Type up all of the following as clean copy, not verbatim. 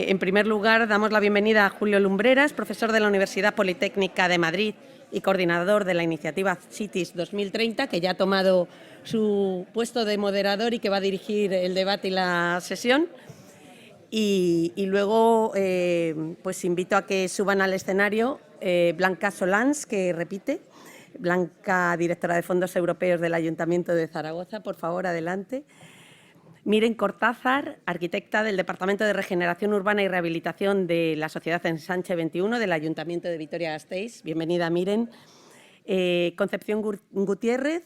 En primer lugar, damos la bienvenida a Julio Lumbreras, profesor de la Universidad Politécnica de Madrid y coordinador de la iniciativa Cities 2030, que ya ha tomado su puesto de moderador y que va a dirigir el debate y la sesión. Y luego pues invito a que suban al escenario Blanca Solans, que repite. Blanca, directora de Fondos Europeos del Ayuntamiento de Zaragoza. Por favor, adelante. Miren Cortázar, arquitecta del Departamento de Regeneración Urbana y Rehabilitación de la Sociedad Ensanche 21 del Ayuntamiento de Vitoria-Gasteiz. Bienvenida, Miren. Concepción Gutiérrez,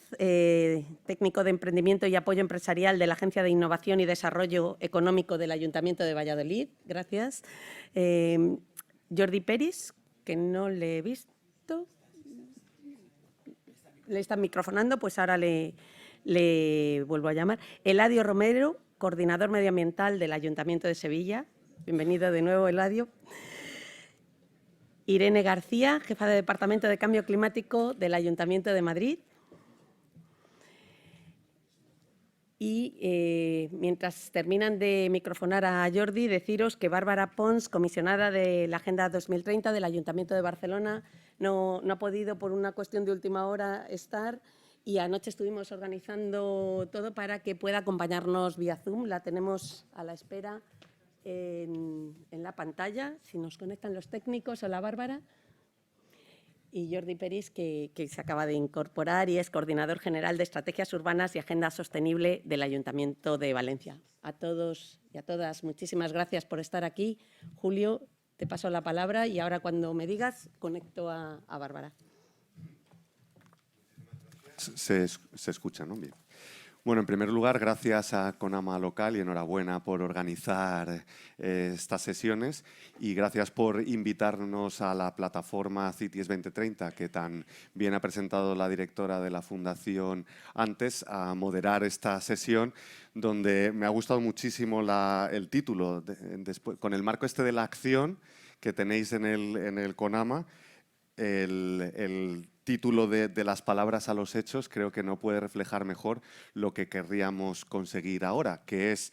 técnico de Emprendimiento y Apoyo Empresarial de la Agencia de Innovación y Desarrollo Económico del Ayuntamiento de Valladolid. Gracias. Jordi Peris, que no le he visto. Le están microfonando, pues ahora le vuelvo a llamar. Eladio Romero, coordinador medioambiental del Ayuntamiento de Sevilla. Bienvenido de nuevo, Eladio. Irene García, jefa de Departamento de Cambio Climático del Ayuntamiento de Madrid. Y mientras terminan de microfonar a Jordi, deciros que Bárbara Pons, comisionada de la Agenda 2030 del Ayuntamiento de Barcelona, no ha podido por una cuestión de última hora estar y anoche estuvimos organizando todo para que pueda acompañarnos vía Zoom. La tenemos a la espera en la pantalla, si nos conectan los técnicos. Hola, Bárbara. Y Jordi Peris, que se acaba de incorporar y es coordinador general de Estrategias Urbanas y Agenda Sostenible del Ayuntamiento de Valencia. A todos y a todas, muchísimas gracias por estar aquí. Julio, te paso la palabra y ahora cuando me digas, conecto a Bárbara. Se escucha, ¿no? Bien. Bueno, en primer lugar, gracias a Conama Local y enhorabuena por organizar estas sesiones y gracias por invitarnos a la plataforma Cities 2030, que tan bien ha presentado la directora de la Fundación antes, a moderar esta sesión, donde me ha gustado muchísimo el título, con el marco este de la acción que tenéis en el Conama. El título de las palabras a los hechos creo que no puede reflejar mejor lo que querríamos conseguir ahora, que es,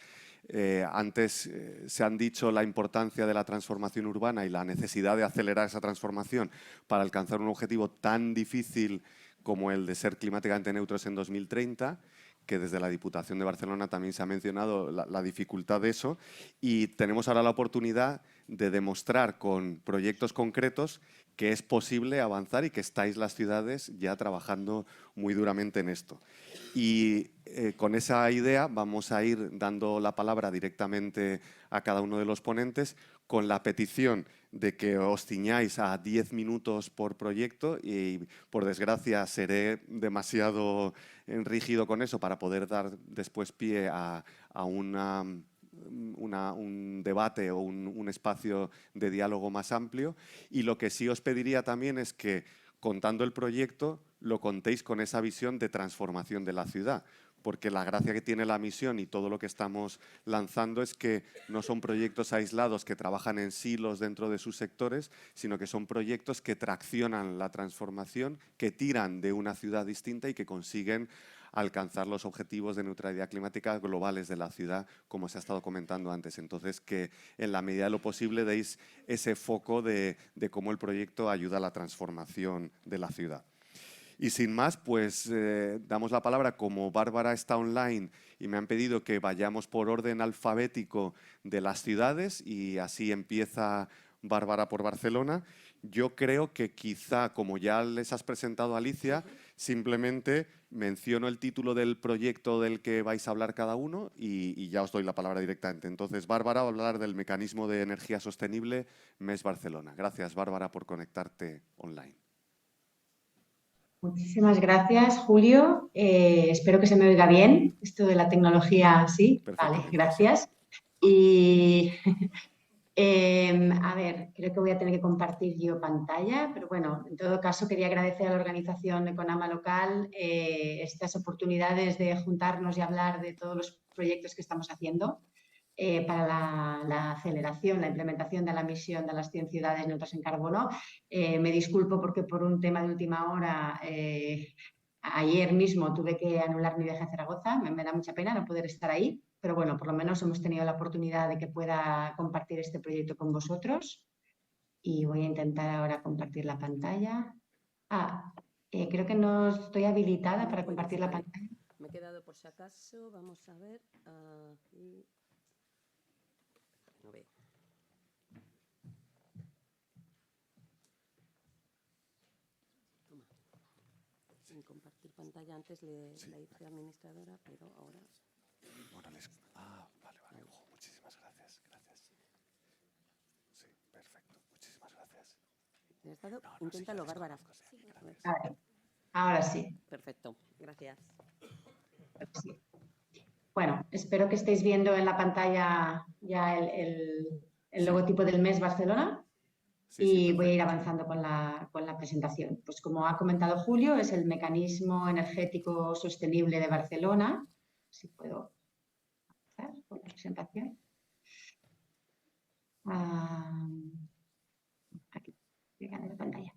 antes se han dicho la importancia de la transformación urbana y la necesidad de acelerar esa transformación para alcanzar un objetivo tan difícil como el de ser climáticamente neutros en 2030, que desde la Diputación de Barcelona también se ha mencionado la dificultad de eso, y tenemos ahora la oportunidad de demostrar con proyectos concretos que es posible avanzar y que estáis las ciudades ya trabajando muy duramente en esto. Y con esa idea vamos a ir dando la palabra directamente a cada uno de los ponentes con la petición de que os ciñáis a 10 minutos por proyecto y, por desgracia, seré demasiado rígido con eso para poder dar después pie a un debate o un espacio de diálogo más amplio. Y lo que sí os pediría también es que, contando el proyecto, lo contéis con esa visión de transformación de la ciudad, porque la gracia que tiene la misión y todo lo que estamos lanzando es que no son proyectos aislados que trabajan en silos dentro de sus sectores, sino que son proyectos que traccionan la transformación, que tiran de una ciudad distinta y que consiguen alcanzar los objetivos de neutralidad climática globales de la ciudad, como se ha estado comentando antes. Entonces, que en la medida de lo posible deis ese foco de cómo el proyecto ayuda a la transformación de la ciudad. Y sin más, pues damos la palabra. Como Bárbara está online y me han pedido que vayamos por orden alfabético de las ciudades y así empieza Bárbara por Barcelona, yo creo que quizá, como ya les has presentado a Alicia, simplemente menciono el título del proyecto del que vais a hablar cada uno y ya os doy la palabra directamente. Entonces, Bárbara va a hablar del mecanismo de energía sostenible MES Barcelona. Gracias, Bárbara, por conectarte online. Muchísimas gracias, Julio. Espero que se me oiga bien. Esto de la tecnología, sí. Vale, gracias. Y a ver, creo que voy a tener que compartir yo pantalla, pero bueno, en todo caso quería agradecer a la organización Conama Local estas oportunidades de juntarnos y hablar de todos los proyectos que estamos haciendo para la aceleración, la implementación de la misión de las 100 ciudades neutras en carbono. Me disculpo porque por un tema de última hora ayer mismo tuve que anular mi viaje a Zaragoza, me da mucha pena no poder estar ahí, pero bueno, por lo menos hemos tenido la oportunidad de que pueda compartir este proyecto con vosotros y voy a intentar ahora compartir la pantalla. Creo que no estoy habilitada No para puedes, compartir la vale. pantalla. Me he quedado por si acaso, vamos a ver. Aquí. No veo. Toma. Sin compartir pantalla, antes la hice administradora, pero ahora... Vale. Ojo, muchísimas gracias. Sí, perfecto. Muchísimas gracias. ¿Le has dado? Inténtalo, Bárbara. Sí, A ver, ahora sí. Perfecto, gracias. Sí. Bueno, espero que estéis viendo en la pantalla ya el logotipo del MES Barcelona. Y voy a ir avanzando con la presentación. Pues como ha comentado Julio, es el Mecanismo Energético Sostenible de Barcelona. Si puedo avanzar con la presentación. Aquí, en la pantalla.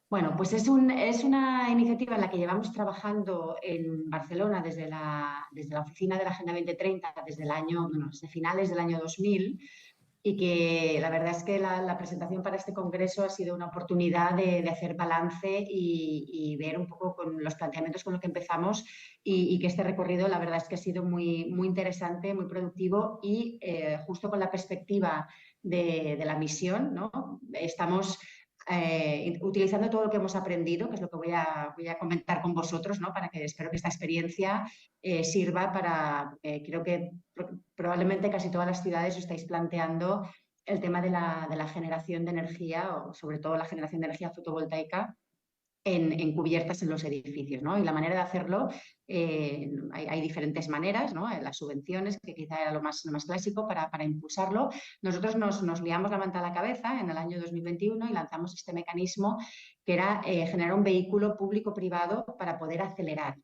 Bueno, pues es una iniciativa en la que llevamos trabajando en Barcelona desde la oficina de la Agenda 2030, desde finales del año 2000, y que la verdad es que la presentación para este congreso ha sido una oportunidad de hacer balance y ver un poco con los planteamientos con los que empezamos y que este recorrido la verdad es que ha sido muy, muy interesante, muy productivo y justo con la perspectiva de la misión, ¿no? Estamos utilizando todo lo que hemos aprendido, que es lo que voy a comentar con vosotros, ¿no? Para que espero que esta experiencia sirva para, creo que probablemente casi todas las ciudades os estáis planteando el tema de la generación de energía, o sobre todo la generación de energía fotovoltaica en cubiertas en los edificios, ¿no? Y la manera de hacerlo, hay diferentes maneras, ¿no? Las subvenciones, que quizá era lo más clásico para impulsarlo. Nosotros nos liamos la manta a la cabeza en el año 2021 y lanzamos este mecanismo que era generar un vehículo público-privado para poder acelerar,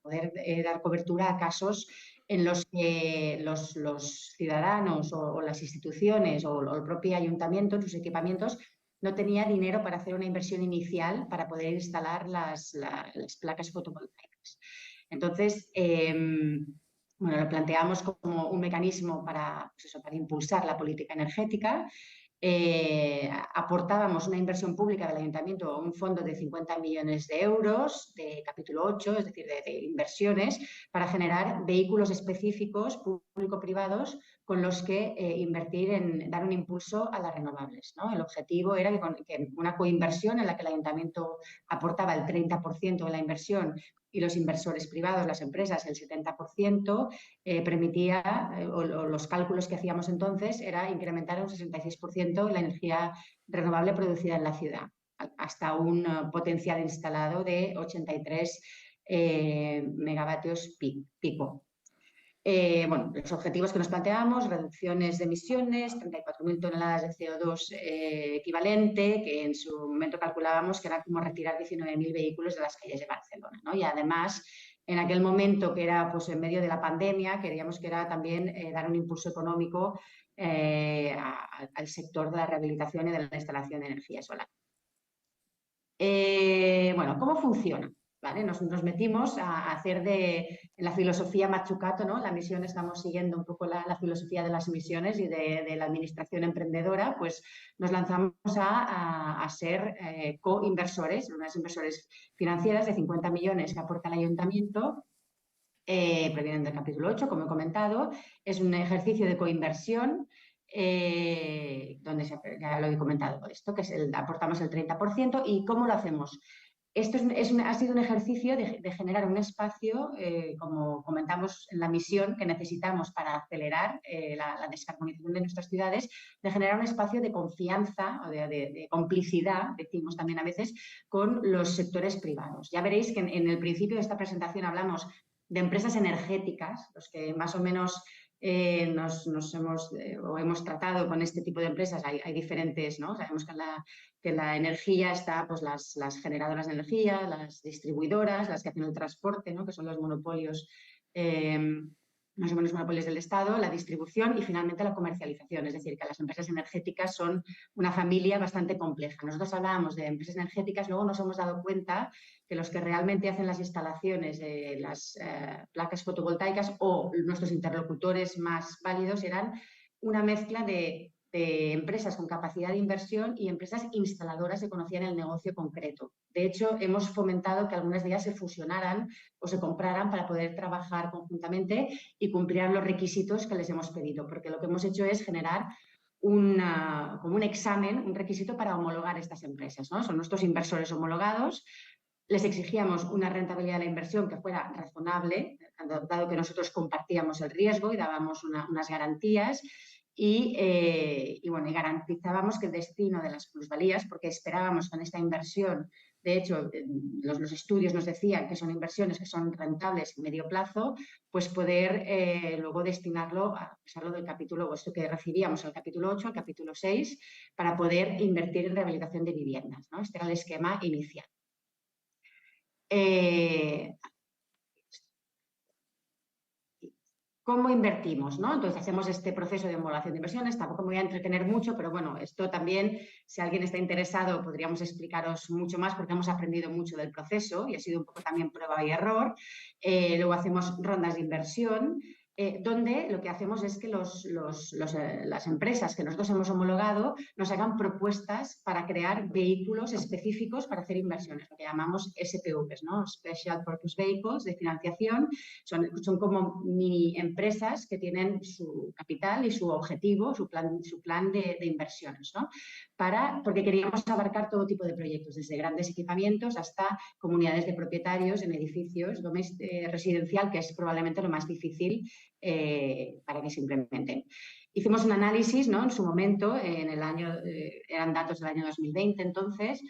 poder dar cobertura a casos en los que los ciudadanos o las instituciones o el propio ayuntamiento en sus equipamientos no tenía dinero para hacer una inversión inicial para poder instalar las placas fotovoltaicas. Entonces, bueno, lo planteamos como un mecanismo para impulsar la política energética. Aportábamos una inversión pública del ayuntamiento a un fondo de 50 millones de euros de capítulo 8, es decir, de inversiones, para generar vehículos específicos público-privados con los que invertir en dar un impulso a las renovables, ¿no? El objetivo era que una coinversión en la que el ayuntamiento aportaba el 30% de la inversión y los inversores privados, las empresas, el 70%, permitía, o los cálculos que hacíamos entonces, era incrementar un 66% la energía renovable producida en la ciudad, hasta un potencial instalado de 83 megavatios pico. Bueno, los objetivos que nos planteamos: reducciones de emisiones, 34.000 toneladas de CO2 equivalente, que en su momento calculábamos que era como retirar 19.000 vehículos de las calles de Barcelona, ¿no? Y además, en aquel momento, que era pues en medio de la pandemia, queríamos que era también dar un impulso económico al sector de la rehabilitación y de la instalación de energía solar. Bueno, ¿cómo funciona? ¿Vale? Nos metimos a hacer en la filosofía Mazzucato, ¿no? La misión, estamos siguiendo un poco la filosofía de las misiones y de la administración emprendedora, pues nos lanzamos a ser co-inversores, unas inversores financieras de 50 millones que aporta el ayuntamiento, provienen del capítulo 8, como he comentado. Es un ejercicio de coinversión donde ya lo he comentado esto, que aportamos el 30%. ¿Y cómo lo hacemos? Esto ha sido un ejercicio de generar un espacio, como comentamos en la misión, que necesitamos para acelerar la descarbonización de nuestras ciudades, de generar un espacio de confianza o de complicidad, decimos también a veces, con los sectores privados. Ya veréis que en el principio de esta presentación hablamos de empresas energéticas, los que más o menos hemos tratado con este tipo de empresas. Hay diferentes, ¿no? Sabemos que la energía está, pues las generadoras de energía, las distribuidoras, las que hacen el transporte, ¿no? Que son los monopolios, más o menos monopolios del Estado, la distribución y finalmente la comercialización. Es decir, que las empresas energéticas son una familia bastante compleja. Nosotros hablábamos de empresas energéticas, luego nos hemos dado cuenta que los que realmente hacen las instalaciones de las placas fotovoltaicas o nuestros interlocutores más válidos eran una mezcla de empresas con capacidad de inversión y empresas instaladoras que conocían el negocio concreto. De hecho, hemos fomentado que algunas de ellas se fusionaran o se compraran para poder trabajar conjuntamente y cumplir los requisitos que les hemos pedido, porque lo que hemos hecho es generar como un examen, un requisito para homologar estas empresas, ¿no? Son nuestros inversores homologados. Les exigíamos una rentabilidad de la inversión que fuera razonable, dado que nosotros compartíamos el riesgo y dábamos unas garantías. Y garantizábamos que el destino de las plusvalías, porque esperábamos con esta inversión, de hecho, los estudios nos decían que son inversiones que son rentables a medio plazo, pues poder luego destinarlo a pasarlo del capítulo, esto que recibíamos al capítulo 8 al capítulo 6, para poder invertir en rehabilitación de viviendas, ¿no? Este era el esquema inicial. ¿Cómo invertimos, ¿no? Entonces, hacemos este proceso de homologación de inversiones. Tampoco me voy a entretener mucho, pero bueno, esto también, si alguien está interesado, podríamos explicaros mucho más porque hemos aprendido mucho del proceso y ha sido un poco también prueba y error. Luego hacemos rondas de inversión, donde lo que hacemos es que las empresas que nosotros hemos homologado nos hagan propuestas para crear vehículos específicos para hacer inversiones, lo que llamamos SPVs, ¿no? Special Purpose Vehicles, de financiación. Son como mini empresas que tienen su capital y su objetivo, su plan de inversiones, ¿no? Porque queríamos abarcar todo tipo de proyectos, desde grandes equipamientos hasta comunidades de propietarios en edificios residencial, que es probablemente lo más difícil para que se implementen. Hicimos un análisis, ¿no? En su momento, eran datos del año 2020 entonces,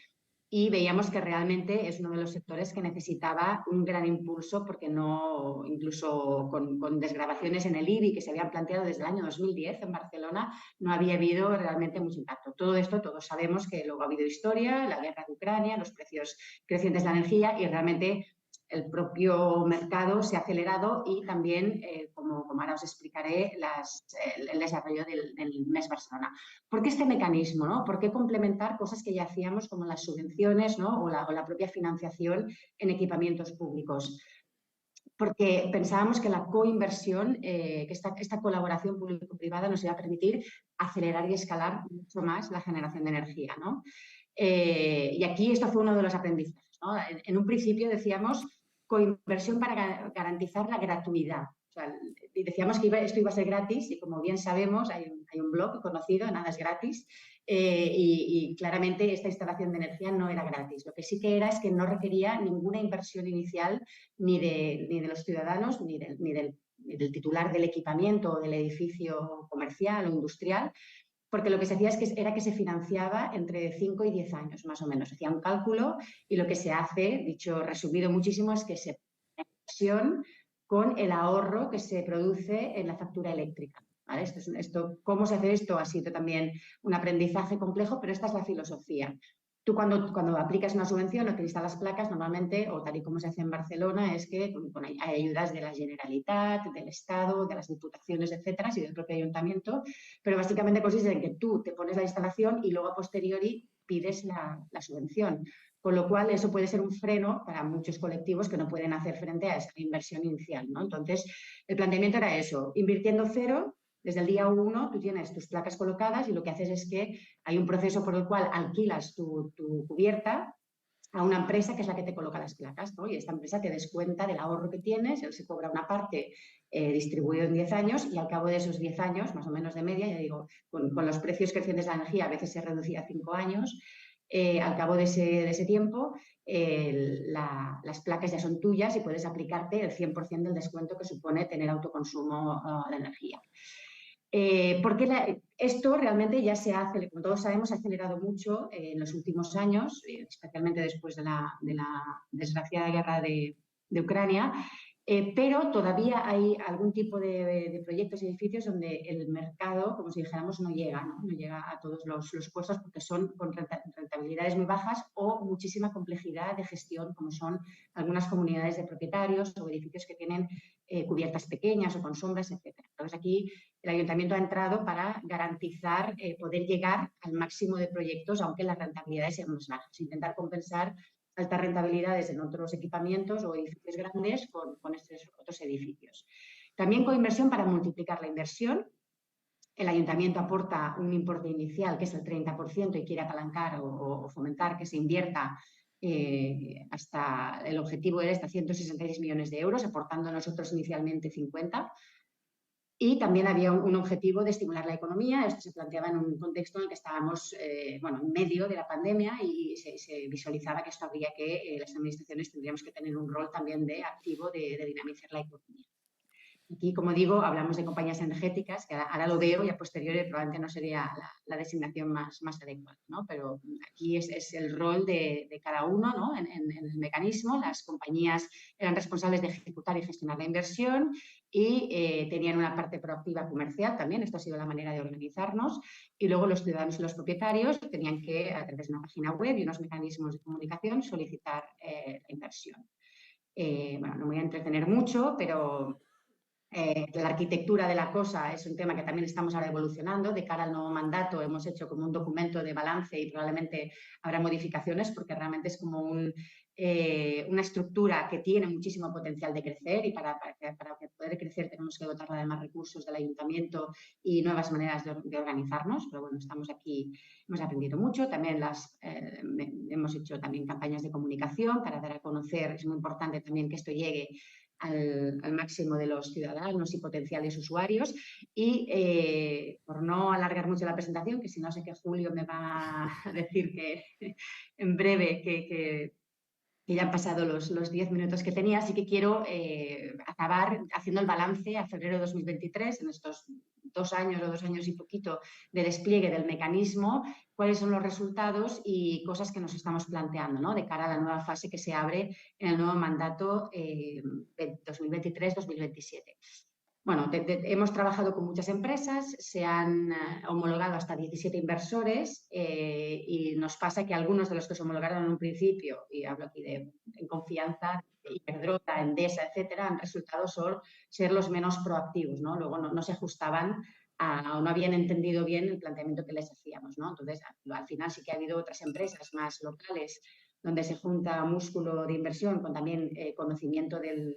y veíamos que realmente es uno de los sectores que necesitaba un gran impulso porque no, incluso con desgravaciones en el IBI que se habían planteado desde el año 2010 en Barcelona, no había habido realmente mucho impacto. Todo esto, todos sabemos que luego ha habido historia, la guerra de Ucrania, los precios crecientes de la energía y realmente el propio mercado se ha acelerado y también, como ahora os explicaré, el desarrollo del MES Barcelona. ¿Por qué este mecanismo, ¿no? ¿Por qué complementar cosas que ya hacíamos como las subvenciones, ¿no? o la propia financiación en equipamientos públicos? Porque pensábamos que la coinversión, que esta colaboración público-privada nos iba a permitir acelerar y escalar mucho más la generación de energía, ¿no? Y aquí esto fue uno de los aprendizajes, ¿no? En un principio decíamos coinversión para garantizar la gratuidad. O sea, decíamos que esto iba a ser gratis y, como bien sabemos, hay un blog conocido, Nada es gratis, y claramente esta instalación de energía no era gratis. Lo que sí que era es que no requería ninguna inversión inicial ni de los ciudadanos ni del titular del equipamiento o del edificio comercial o industrial, porque lo que se hacía era que se financiaba entre 5 y 10 años, más o menos. Se hacía un cálculo y lo que se hace, dicho resumido muchísimo, es que se inversión con el ahorro que se produce en la factura eléctrica. ¿Vale? ¿Cómo se hace esto? Ha sido también un aprendizaje complejo, pero esta es la filosofía. Tú cuando aplicas una subvención o te instalas placas, normalmente, o tal y como se hace en Barcelona, es que hay ayudas de la Generalitat, del Estado, de las diputaciones, etcétera, y del propio ayuntamiento, pero básicamente consiste en que tú te pones la instalación y luego a posteriori pides la subvención. Con lo cual, eso puede ser un freno para muchos colectivos que no pueden hacer frente a esa inversión inicial, ¿no? Entonces, el planteamiento era eso, invirtiendo cero. Desde el día 1 tú tienes tus placas colocadas y lo que haces es que hay un proceso por el cual alquilas tu cubierta a una empresa que es la que te coloca las placas, ¿no? Y esta empresa te descuenta del ahorro que tienes, él se cobra una parte distribuido en 10 años y al cabo de esos 10 años, más o menos de media, ya digo, con los precios crecientes de la energía a veces se reducía a 5 años, al cabo de ese tiempo las placas ya son tuyas y puedes aplicarte el 100% del descuento que supone tener autoconsumo de energía. Porque esto realmente ya como todos sabemos, ha acelerado mucho en los últimos años, especialmente después de la desgraciada guerra de Ucrania, pero todavía hay algún tipo de proyectos y edificios donde el mercado, como si dijéramos, no llega a todos los puestos porque son con rentabilidades muy bajas o muchísima complejidad de gestión, como son algunas comunidades de propietarios o edificios que tienen cubiertas pequeñas o con sombras, etc. Entonces, aquí el ayuntamiento ha entrado para garantizar poder llegar al máximo de proyectos, aunque las rentabilidades sean más bajas, intentar compensar altas rentabilidades en otros equipamientos o edificios grandes con estos otros edificios. También coinversión para multiplicar la inversión. El ayuntamiento aporta un importe inicial que es el 30% y quiere apalancar o fomentar que se invierta hasta el objetivo era hasta 166 millones de euros, aportando nosotros inicialmente 50. Y también había un objetivo de estimular la economía. Esto se planteaba en un contexto en el que estábamos en medio de la pandemia y se visualizaba que esto habría que, las administraciones tendríamos que tener un rol también de activo de dinamizar la economía. Aquí, como digo, hablamos de compañías energéticas, que ahora lo veo y a posteriori probablemente no sería la designación más adecuada, ¿no? Pero aquí es el rol de cada uno, ¿no? en el mecanismo. Las compañías eran responsables de ejecutar y gestionar la inversión y tenían una parte proactiva comercial también. Esto ha sido la manera de organizarnos. Y luego los ciudadanos y los propietarios tenían que, a través de una página web y unos mecanismos de comunicación, solicitar la inversión. Bueno, no me voy a entretener mucho, pero la arquitectura de la cosa es un tema que también estamos ahora evolucionando. De cara al nuevo mandato hemos hecho como un documento de balance y probablemente habrá modificaciones porque realmente es como una estructura que tiene muchísimo potencial de crecer y para poder crecer tenemos que dotarla de más recursos del ayuntamiento y nuevas maneras de organizarnos. Pero bueno, estamos aquí, hemos aprendido mucho. También hemos hecho también campañas de comunicación para dar a conocer. Es muy importante también que esto llegue al máximo de los ciudadanos y potenciales usuarios. Y por no alargar mucho la presentación, que si no sé que Julio me va a decir que en breve que ya han pasado los 10 minutos que tenía, así que quiero acabar haciendo el balance a febrero de 2023, en estos 2 años o 2 años y poquito de despliegue del mecanismo, cuáles son los resultados y cosas que nos estamos planteando, ¿no? De cara a la nueva fase que se abre en el nuevo mandato 2023-2027. Bueno, hemos trabajado con muchas empresas, se han homologado hasta 17 inversores y nos pasa que algunos de los que se homologaron en un principio, y hablo aquí en confianza, Iberdrola, Endesa, etcétera, han resultado ser los menos proactivos, ¿no? Luego no se ajustaban o no habían entendido bien el planteamiento que les hacíamos, ¿no? Entonces, al final sí que ha habido otras empresas más locales donde se junta músculo de inversión con también conocimiento de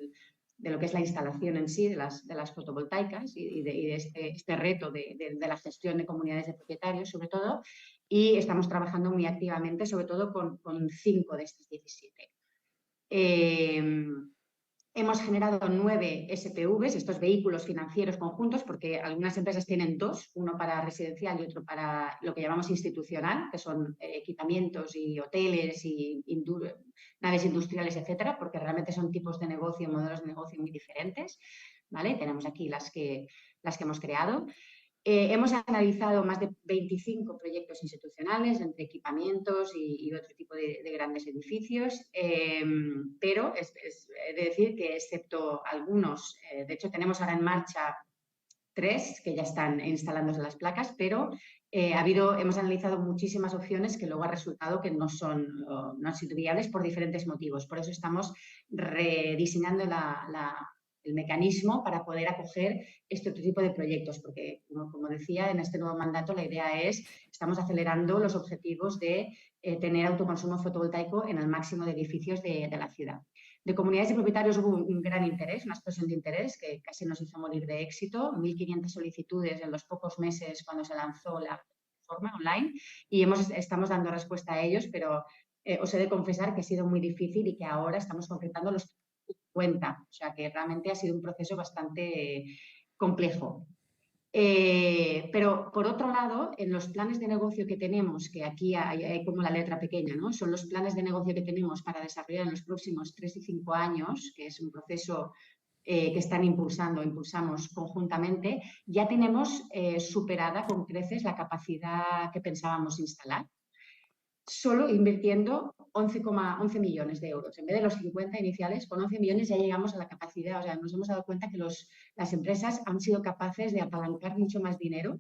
lo que es la instalación en sí de las fotovoltaicas y de este reto de la gestión de comunidades de propietarios, sobre todo, y estamos trabajando muy activamente, sobre todo con 5 de estas 17. Hemos generado 9 SPVs, estos vehículos financieros conjuntos, porque algunas empresas tienen 2, uno para residencial y otro para lo que llamamos institucional, que son equipamientos y hoteles y naves industriales, etcétera, porque realmente son tipos de negocio, modelos de negocio muy diferentes, ¿vale? Tenemos aquí las que hemos creado. Hemos analizado más de 25 proyectos institucionales entre equipamientos y otro tipo de grandes edificios, pero he de decir que excepto algunos, de hecho tenemos ahora en marcha 3 que ya están instalándose las placas, pero hemos analizado muchísimas opciones que luego ha resultado que no han sido viables por diferentes motivos. Por eso estamos rediseñando el mecanismo para poder acoger este otro tipo de proyectos, porque, como decía, en este nuevo mandato la idea estamos acelerando los objetivos de tener autoconsumo fotovoltaico en el máximo de edificios de la ciudad. De comunidades de propietarios hubo un gran interés, una explosión de interés que casi nos hizo morir de éxito, 1.500 solicitudes en los pocos meses cuando se lanzó la plataforma online y estamos dando respuesta a ellos, pero os he de confesar que ha sido muy difícil y que ahora estamos concretando los cuenta, o sea que realmente ha sido un proceso bastante complejo. Pero, por otro lado, en los planes de negocio que tenemos, que aquí hay como la letra pequeña, ¿no? Son los planes de negocio que tenemos para desarrollar en los próximos 3 y 5 años, que es un proceso que impulsamos conjuntamente, ya tenemos superada con creces la capacidad que pensábamos instalar, solo invirtiendo 11 millones de euros. En vez de los 50 iniciales, con 11 millones ya llegamos a la capacidad. O sea, nos hemos dado cuenta que las empresas han sido capaces de apalancar mucho más dinero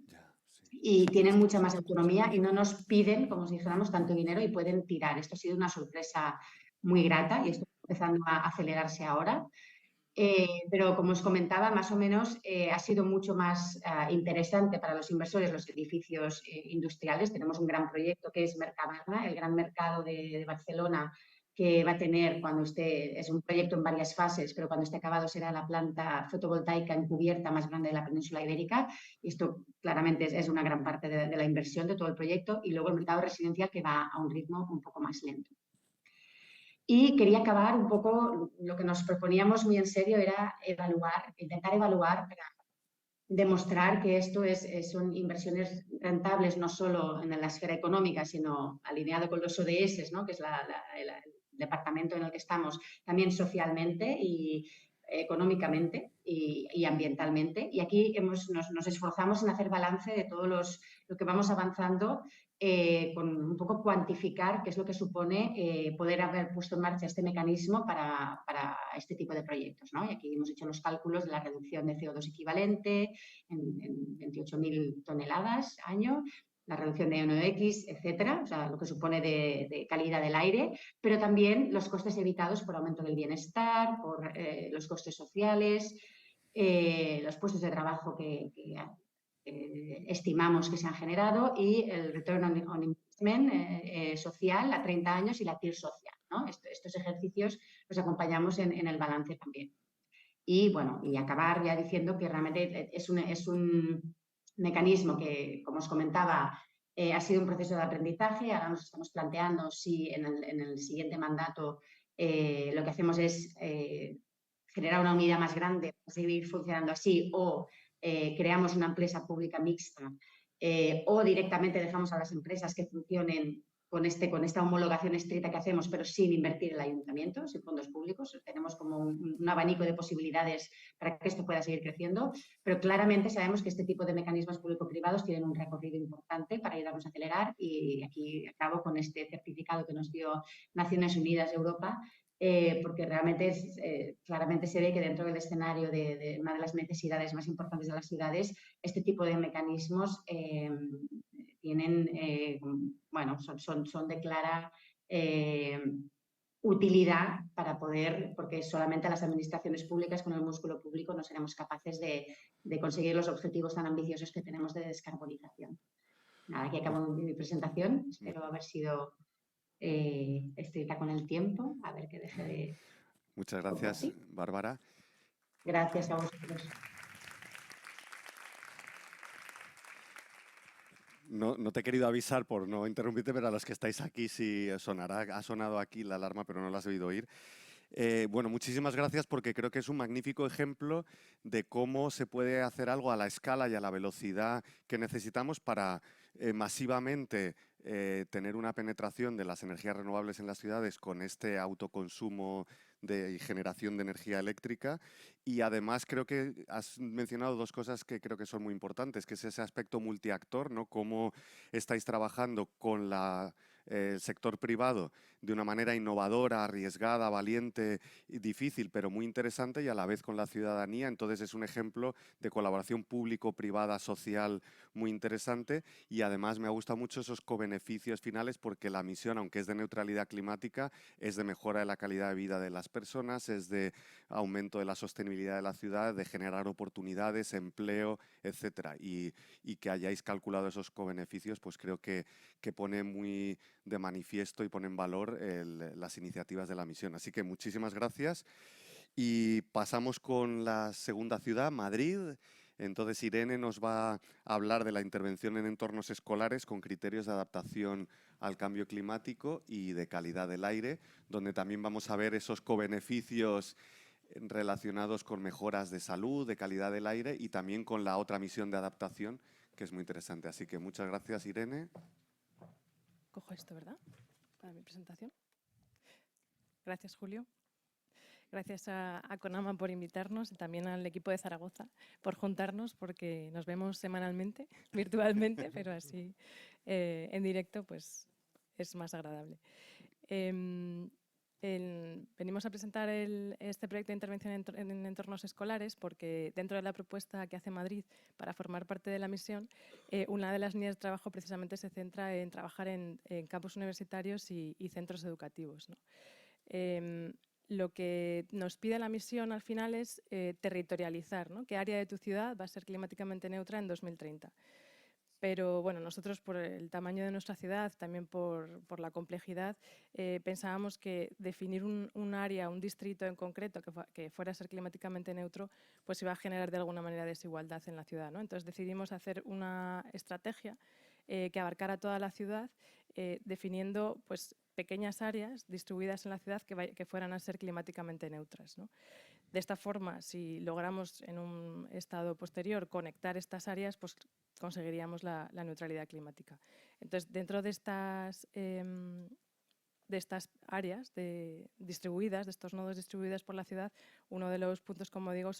y tienen mucha más autonomía y no nos piden, como si dijéramos, tanto dinero y pueden tirar. Esto ha sido una sorpresa muy grata y esto está empezando a acelerarse ahora. Pero, como os comentaba, más o menos ha sido mucho más interesante para los inversores los edificios industriales. Tenemos un gran proyecto que es Mercabarna, el gran mercado de Barcelona, que va a tener cuando esté, es un proyecto en varias fases, pero cuando esté acabado será la planta fotovoltaica encubierta más grande de la península ibérica. Y esto claramente es una gran parte de la inversión de todo el proyecto. Y luego el mercado residencial, que va a un ritmo un poco más lento. Y quería acabar un poco, lo que nos proponíamos muy en serio era intentar evaluar para demostrar que esto son inversiones rentables no solo en la esfera económica, sino alineado con los ODS, ¿no? Que es el departamento en el que estamos, también socialmente y económicamente y ambientalmente. Y aquí nos esforzamos en hacer balance de todo lo que vamos avanzando, con un poco cuantificar qué es lo que supone poder haber puesto en marcha este mecanismo para este tipo de proyectos, ¿no? Y aquí hemos hecho los cálculos de la reducción de CO2 equivalente en 28.000 toneladas año, la reducción de NOx, etcétera, o sea, lo que supone de calidad del aire, pero también los costes evitados por aumento del bienestar, por los costes sociales, los puestos de trabajo que estimamos que se han generado y el return on investment social a 30 años y la TIR social, ¿no? Estos ejercicios los acompañamos en el balance también. Y bueno, y acabar ya diciendo que realmente es un mecanismo que, como os comentaba, ha sido un proceso de aprendizaje. Ahora nos estamos planteando si en el siguiente mandato lo que hacemos es generar una unidad más grande para seguir funcionando así, o creamos una empresa pública mixta, o directamente dejamos a las empresas que funcionen con esta homologación estricta que hacemos, pero sin invertir en el ayuntamiento, sin fondos públicos. Tenemos como un abanico de posibilidades para que esto pueda seguir creciendo, pero claramente sabemos que este tipo de mecanismos público-privados tienen un recorrido importante para ayudarnos a acelerar, y aquí acabo con este certificado que nos dio Naciones Unidas Europa, porque realmente claramente se ve que dentro del escenario de una de las necesidades más importantes de las ciudades, este tipo de mecanismos tienen, bueno, son de clara utilidad para poder, porque solamente las administraciones públicas con el músculo público no seremos capaces de conseguir los objetivos tan ambiciosos que tenemos de descarbonización. Nada, aquí acabo mi presentación. Espero haber sido estricta con el tiempo, a ver que deje de... Muchas gracias, Bárbara. Gracias a vosotros. No te he querido avisar por no interrumpirte, pero a los que estáis aquí sí sonará. Ha sonado aquí la alarma, pero no la has oído oír. Bueno, muchísimas gracias, porque creo que es un magnífico ejemplo de cómo se puede hacer algo a la escala y a la velocidad que necesitamos para masivamente tener una penetración de las energías renovables en las ciudades con este autoconsumo y generación de energía eléctrica. Y además creo que has mencionado dos cosas que creo que son muy importantes, que es ese aspecto multiactor, ¿no? Cómo estáis trabajando con el sector privado de una manera innovadora, arriesgada, valiente y difícil, pero muy interesante, y a la vez con la ciudadanía. Entonces es un ejemplo de colaboración público-privada social muy interesante, y además me ha gustado mucho esos cobeneficios finales, porque la misión, aunque es de neutralidad climática, es de mejora de la calidad de vida de las personas, es de aumento de la sostenibilidad de la ciudad, de generar oportunidades, empleo, etcétera. Y que hayáis calculado esos cobeneficios, pues creo que pone muy de manifiesto y pone en valor las iniciativas de la misión. Así que muchísimas gracias. Y pasamos con la segunda ciudad, Madrid. Entonces Irene nos va a hablar de la intervención en entornos escolares con criterios de adaptación al cambio climático y de calidad del aire, donde también vamos a ver esos cobeneficios relacionados con mejoras de salud, de calidad del aire, y también con la otra misión de adaptación, que es muy interesante. Así que muchas gracias, Irene. Cojo esto, ¿verdad? Para mi presentación. Gracias, Julio. Gracias a CONAMA por invitarnos, y también al equipo de Zaragoza por juntarnos, porque nos vemos semanalmente, virtualmente, pero así en directo pues es más agradable. Venimos a presentar este proyecto de intervención en entornos escolares porque dentro de la propuesta que hace Madrid para formar parte de la misión, una de las líneas de trabajo precisamente se centra en trabajar en campus universitarios y centros educativos, ¿no? Lo que nos pide la misión al final es territorializar, ¿no? ¿Qué área de tu ciudad va a ser climáticamente neutra en 2030? Pero bueno, nosotros por el tamaño de nuestra ciudad, también por la complejidad, pensábamos que definir un área, un distrito en concreto que fuera a ser climáticamente neutro, pues iba a generar de alguna manera desigualdad en la ciudad, ¿no? Entonces decidimos hacer una estrategia que abarcara toda la ciudad, definiendo pues, pequeñas áreas distribuidas en la ciudad que fueran a ser climáticamente neutras, ¿no? De esta forma, si logramos en un estado posterior conectar estas áreas, pues conseguiríamos la neutralidad climática. Entonces, dentro de estas áreas distribuidas, de estos nodos distribuidos por la ciudad, uno de los puntos, como digo,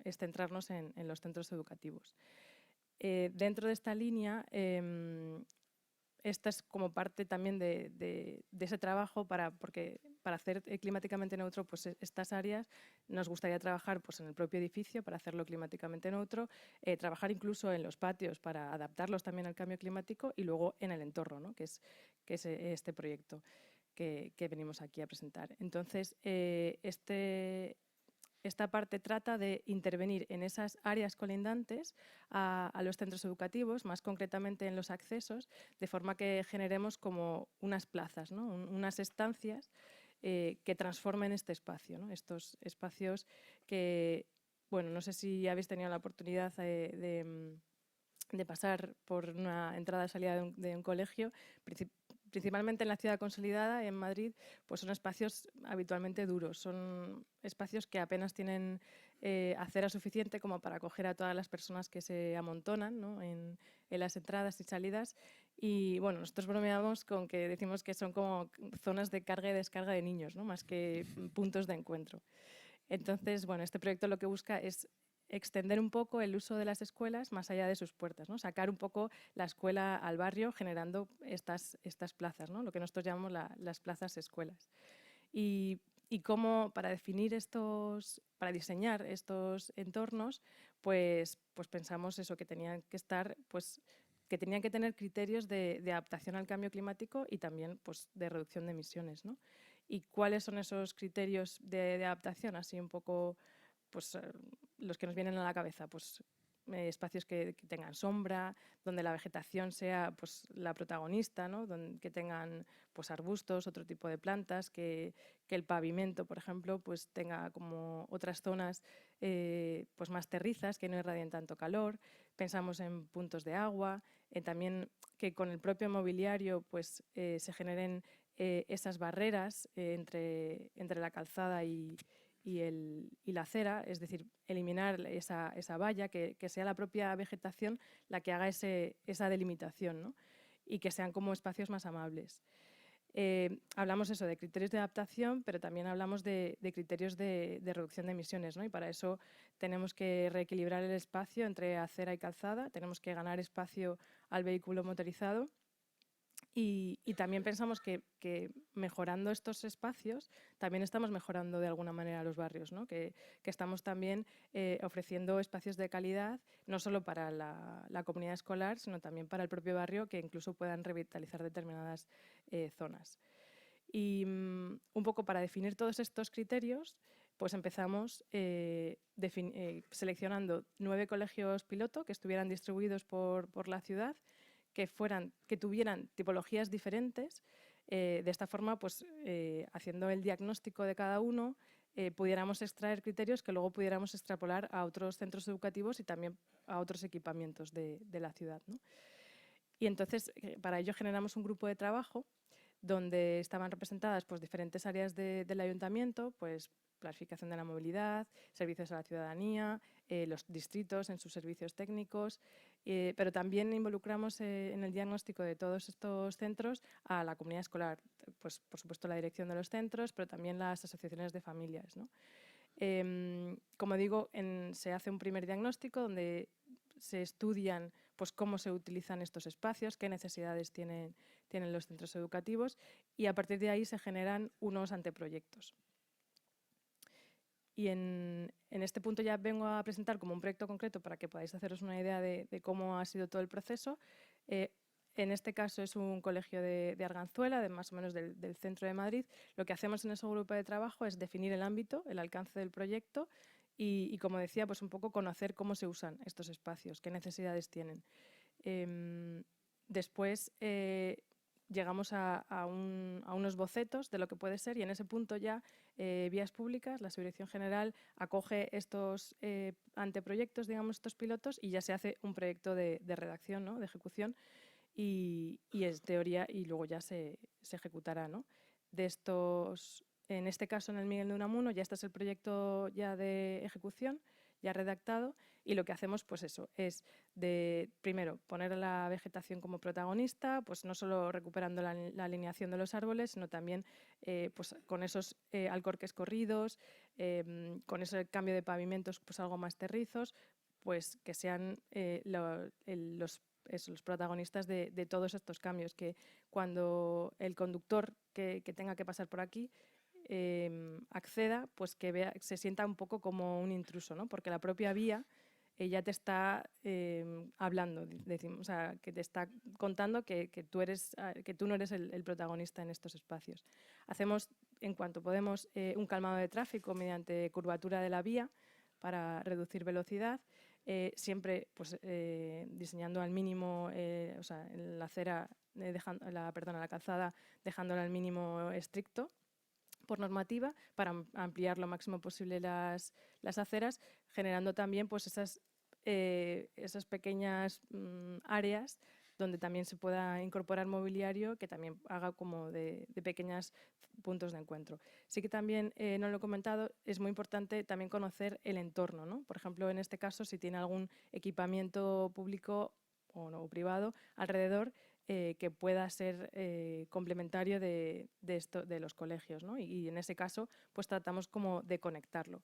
es centrarnos en los centros educativos. Dentro de esta línea, esta es como parte también de ese trabajo porque para hacer climáticamente neutro pues estas áreas nos gustaría trabajar pues, en el propio edificio para hacerlo climáticamente neutro, trabajar incluso en los patios para adaptarlos también al cambio climático y luego en el entorno, ¿no? que es este proyecto que venimos aquí a presentar. Entonces, esta parte trata de intervenir en esas áreas colindantes a los centros educativos, más concretamente en los accesos, de forma que generemos como unas plazas, ¿no? Unas estancias que transformen este espacio, ¿no? Estos espacios que, bueno, no sé si habéis tenido la oportunidad de pasar por una entrada y salida de un colegio, principalmente en la ciudad consolidada, en Madrid, pues son espacios habitualmente duros, son espacios que apenas tienen acera suficiente como para acoger a todas las personas que se amontonan, ¿no? en las entradas y salidas. Y bueno, nosotros bromeamos con que decimos que son como zonas de carga y descarga de niños, ¿no? Más que puntos de encuentro. Entonces, bueno, este proyecto lo que busca es extender un poco el uso de las escuelas más allá de sus puertas, ¿no? Sacar un poco la escuela al barrio generando estas plazas, ¿no? Lo que nosotros llamamos las plazas escuelas. Y cómo para para diseñar estos entornos, pues pensamos eso, que tenían que estar, pues que tenían que tener criterios de adaptación al cambio climático y también pues, de reducción de emisiones, ¿no? ¿Y cuáles son esos criterios de adaptación? Así un poco pues, los que nos vienen a la cabeza, pues espacios que tengan sombra, donde la vegetación sea pues, la protagonista, ¿no? Que tengan pues, arbustos, otro tipo de plantas, que el pavimento, por ejemplo, pues, tenga como otras zonas pues, más terrizas, que no irradien tanto calor. Pensamos en puntos de agua, también que con el propio mobiliario pues, se generen esas barreras entre la calzada y la acera, es decir, eliminar esa valla, que sea la propia vegetación la que haga esa delimitación, ¿no? Y que sean como espacios más amables. Hablamos eso de criterios de adaptación, pero también hablamos de criterios de reducción de emisiones, ¿no? Y para eso tenemos que reequilibrar el espacio entre acera y calzada, tenemos que ganar espacio al vehículo motorizado. Y también pensamos que mejorando estos espacios también estamos mejorando de alguna manera los barrios, ¿no? que estamos también ofreciendo espacios de calidad, no solo para la comunidad escolar, sino también para el propio barrio, que incluso puedan revitalizar determinadas zonas. Y un poco para definir todos estos criterios, pues empezamos seleccionando 9 colegios piloto que estuvieran distribuidos por la ciudad, que tuvieran tipologías diferentes. De esta forma, pues, haciendo el diagnóstico de cada uno, pudiéramos extraer criterios que luego pudiéramos extrapolar a otros centros educativos y también a otros equipamientos de la ciudad, ¿no? Y entonces, para ello generamos un grupo de trabajo donde estaban representadas pues, diferentes áreas del ayuntamiento, pues planificación de la movilidad, servicios a la ciudadanía, los distritos en sus servicios técnicos, pero también involucramos en el diagnóstico de todos estos centros a la comunidad escolar, pues por supuesto la dirección de los centros, pero también las asociaciones de familias, ¿no? Como digo, se hace un primer diagnóstico donde se estudian pues, cómo se utilizan estos espacios, qué necesidades tienen los centros educativos y a partir de ahí se generan unos anteproyectos. Y en este punto ya vengo a presentar como un proyecto concreto para que podáis haceros una idea de cómo ha sido todo el proceso. En este caso es un colegio de Arganzuela, más o menos del centro de Madrid. Lo que hacemos en ese grupo de trabajo es definir el ámbito, el alcance del proyecto y como decía, pues un poco conocer cómo se usan estos espacios, qué necesidades tienen. Después llegamos a unos bocetos de lo que puede ser y en ese punto ya Vías Públicas, la Subdirección General, acoge estos anteproyectos, digamos, estos pilotos y ya se hace un proyecto de redacción, ¿no? De ejecución y es teoría y luego ya se ejecutará, ¿no? De estos, en este caso en el Miguel de Unamuno ya este es el proyecto ya de ejecución, ya redactado, y lo que hacemos pues eso, es de primero poner a la vegetación como protagonista, pues no solo recuperando la alineación de los árboles, sino también pues con esos alcorques corridos, con ese cambio de pavimentos pues algo más terrizos, pues que sean los protagonistas de todos estos cambios, que cuando el conductor que tenga que pasar por aquí acceda, pues que vea, se sienta un poco como un intruso, ¿no? Porque la propia vía ya te está hablando, decimos, o sea, que te está contando que tú no eres el protagonista en estos espacios. Hacemos, en cuanto podemos, un calmado de tráfico mediante curvatura de la vía para reducir velocidad, siempre pues, diseñando al mínimo, o sea, en la acera, la calzada, dejándola al mínimo estricto por normativa para ampliar lo máximo posible las aceras, generando también pues, esas pequeñas áreas donde también se pueda incorporar mobiliario que también haga como de pequeños puntos de encuentro. Sí que también, no lo he comentado, es muy importante también conocer el entorno, ¿no? Por ejemplo, en este caso, si tiene algún equipamiento público o no, privado alrededor, que pueda ser complementario de los colegios, ¿no? Y en ese caso, pues tratamos como de conectarlo.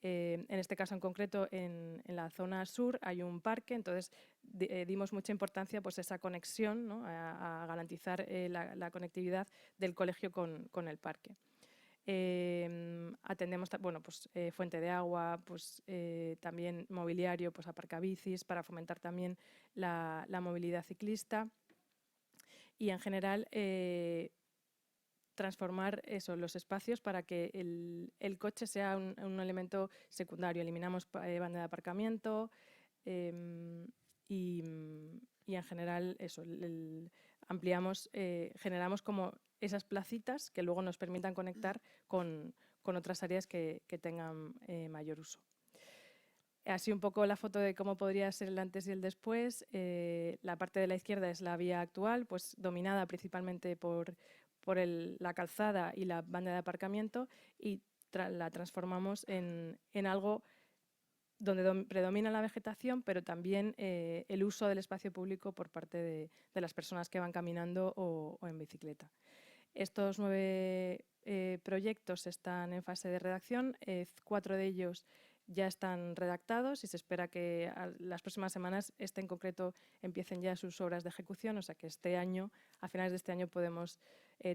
En este caso en concreto, en la zona sur hay un parque, entonces dimos mucha importancia pues, a esa conexión, ¿no? a garantizar la conectividad del colegio con el parque. Atendemos bueno, pues, fuente de agua, pues, también mobiliario, pues, aparcabicis, para fomentar también la movilidad ciclista y en general transformar los espacios para que el coche sea un elemento secundario. Eliminamos banda de aparcamiento y en general eso, ampliamos, generamos como esas placitas que luego nos permitan conectar con otras áreas que tengan mayor uso. Así un poco la foto de cómo podría ser el antes y el después. La parte de la izquierda es la vía actual, pues dominada principalmente por la calzada y la banda de aparcamiento, y la transformamos en algo donde predomina la vegetación, pero también el uso del espacio público por parte de las personas que van caminando o en bicicleta. Estos 9 proyectos están en fase de redacción, 4 de ellos ya están redactados y se espera que las próximas semanas en concreto empiecen ya sus obras de ejecución, o sea que este año, a finales de este año, podemos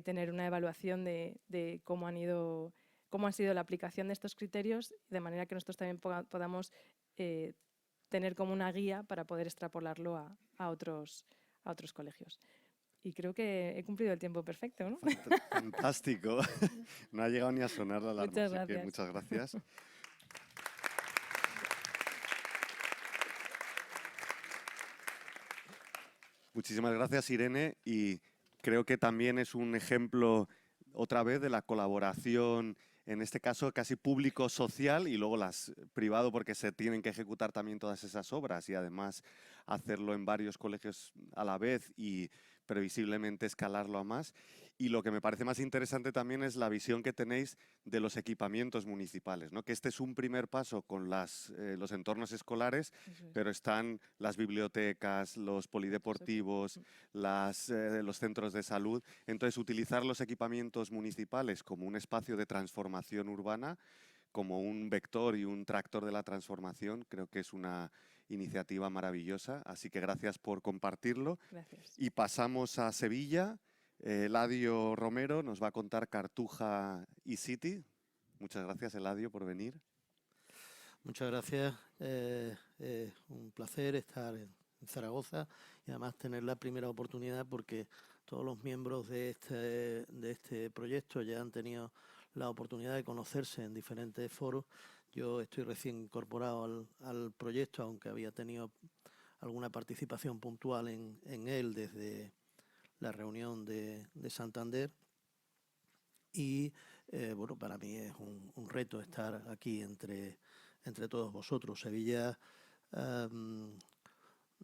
tener una evaluación de cómo ha sido la aplicación de estos criterios, de manera que nosotros también podamos tener como una guía para poder extrapolarlo a otros colegios. Y creo que he cumplido el tiempo perfecto, ¿no? Fantástico. No ha llegado ni a sonar la alarma. Muchas gracias. Así que muchas gracias. Muchísimas gracias, Irene. Y creo que también es un ejemplo, otra vez, de la colaboración, en este caso casi público-social y luego las privado, porque se tienen que ejecutar también todas esas obras y además hacerlo en varios colegios a la vez y previsiblemente escalarlo a más. Y lo que me parece más interesante también es la visión que tenéis de los equipamientos municipales, ¿no? Que este es un primer paso con los entornos escolares, pero están las bibliotecas, los polideportivos, los centros de salud. Entonces, utilizar los equipamientos municipales como un espacio de transformación urbana, como un vector y un tractor de la transformación, creo que es una iniciativa maravillosa. Así que gracias por compartirlo. Gracias. Y pasamos a Sevilla. Eladio Romero nos va a contar Cartuja y City. Muchas gracias, Eladio, por venir. Muchas gracias. Un placer estar en Zaragoza y además tener la primera oportunidad porque todos los miembros de este proyecto ya han tenido la oportunidad de conocerse en diferentes foros. Yo estoy recién incorporado al proyecto, aunque había tenido alguna participación puntual en él desde la reunión de Santander. Y bueno, para mí es un reto estar aquí entre todos vosotros. Sevilla,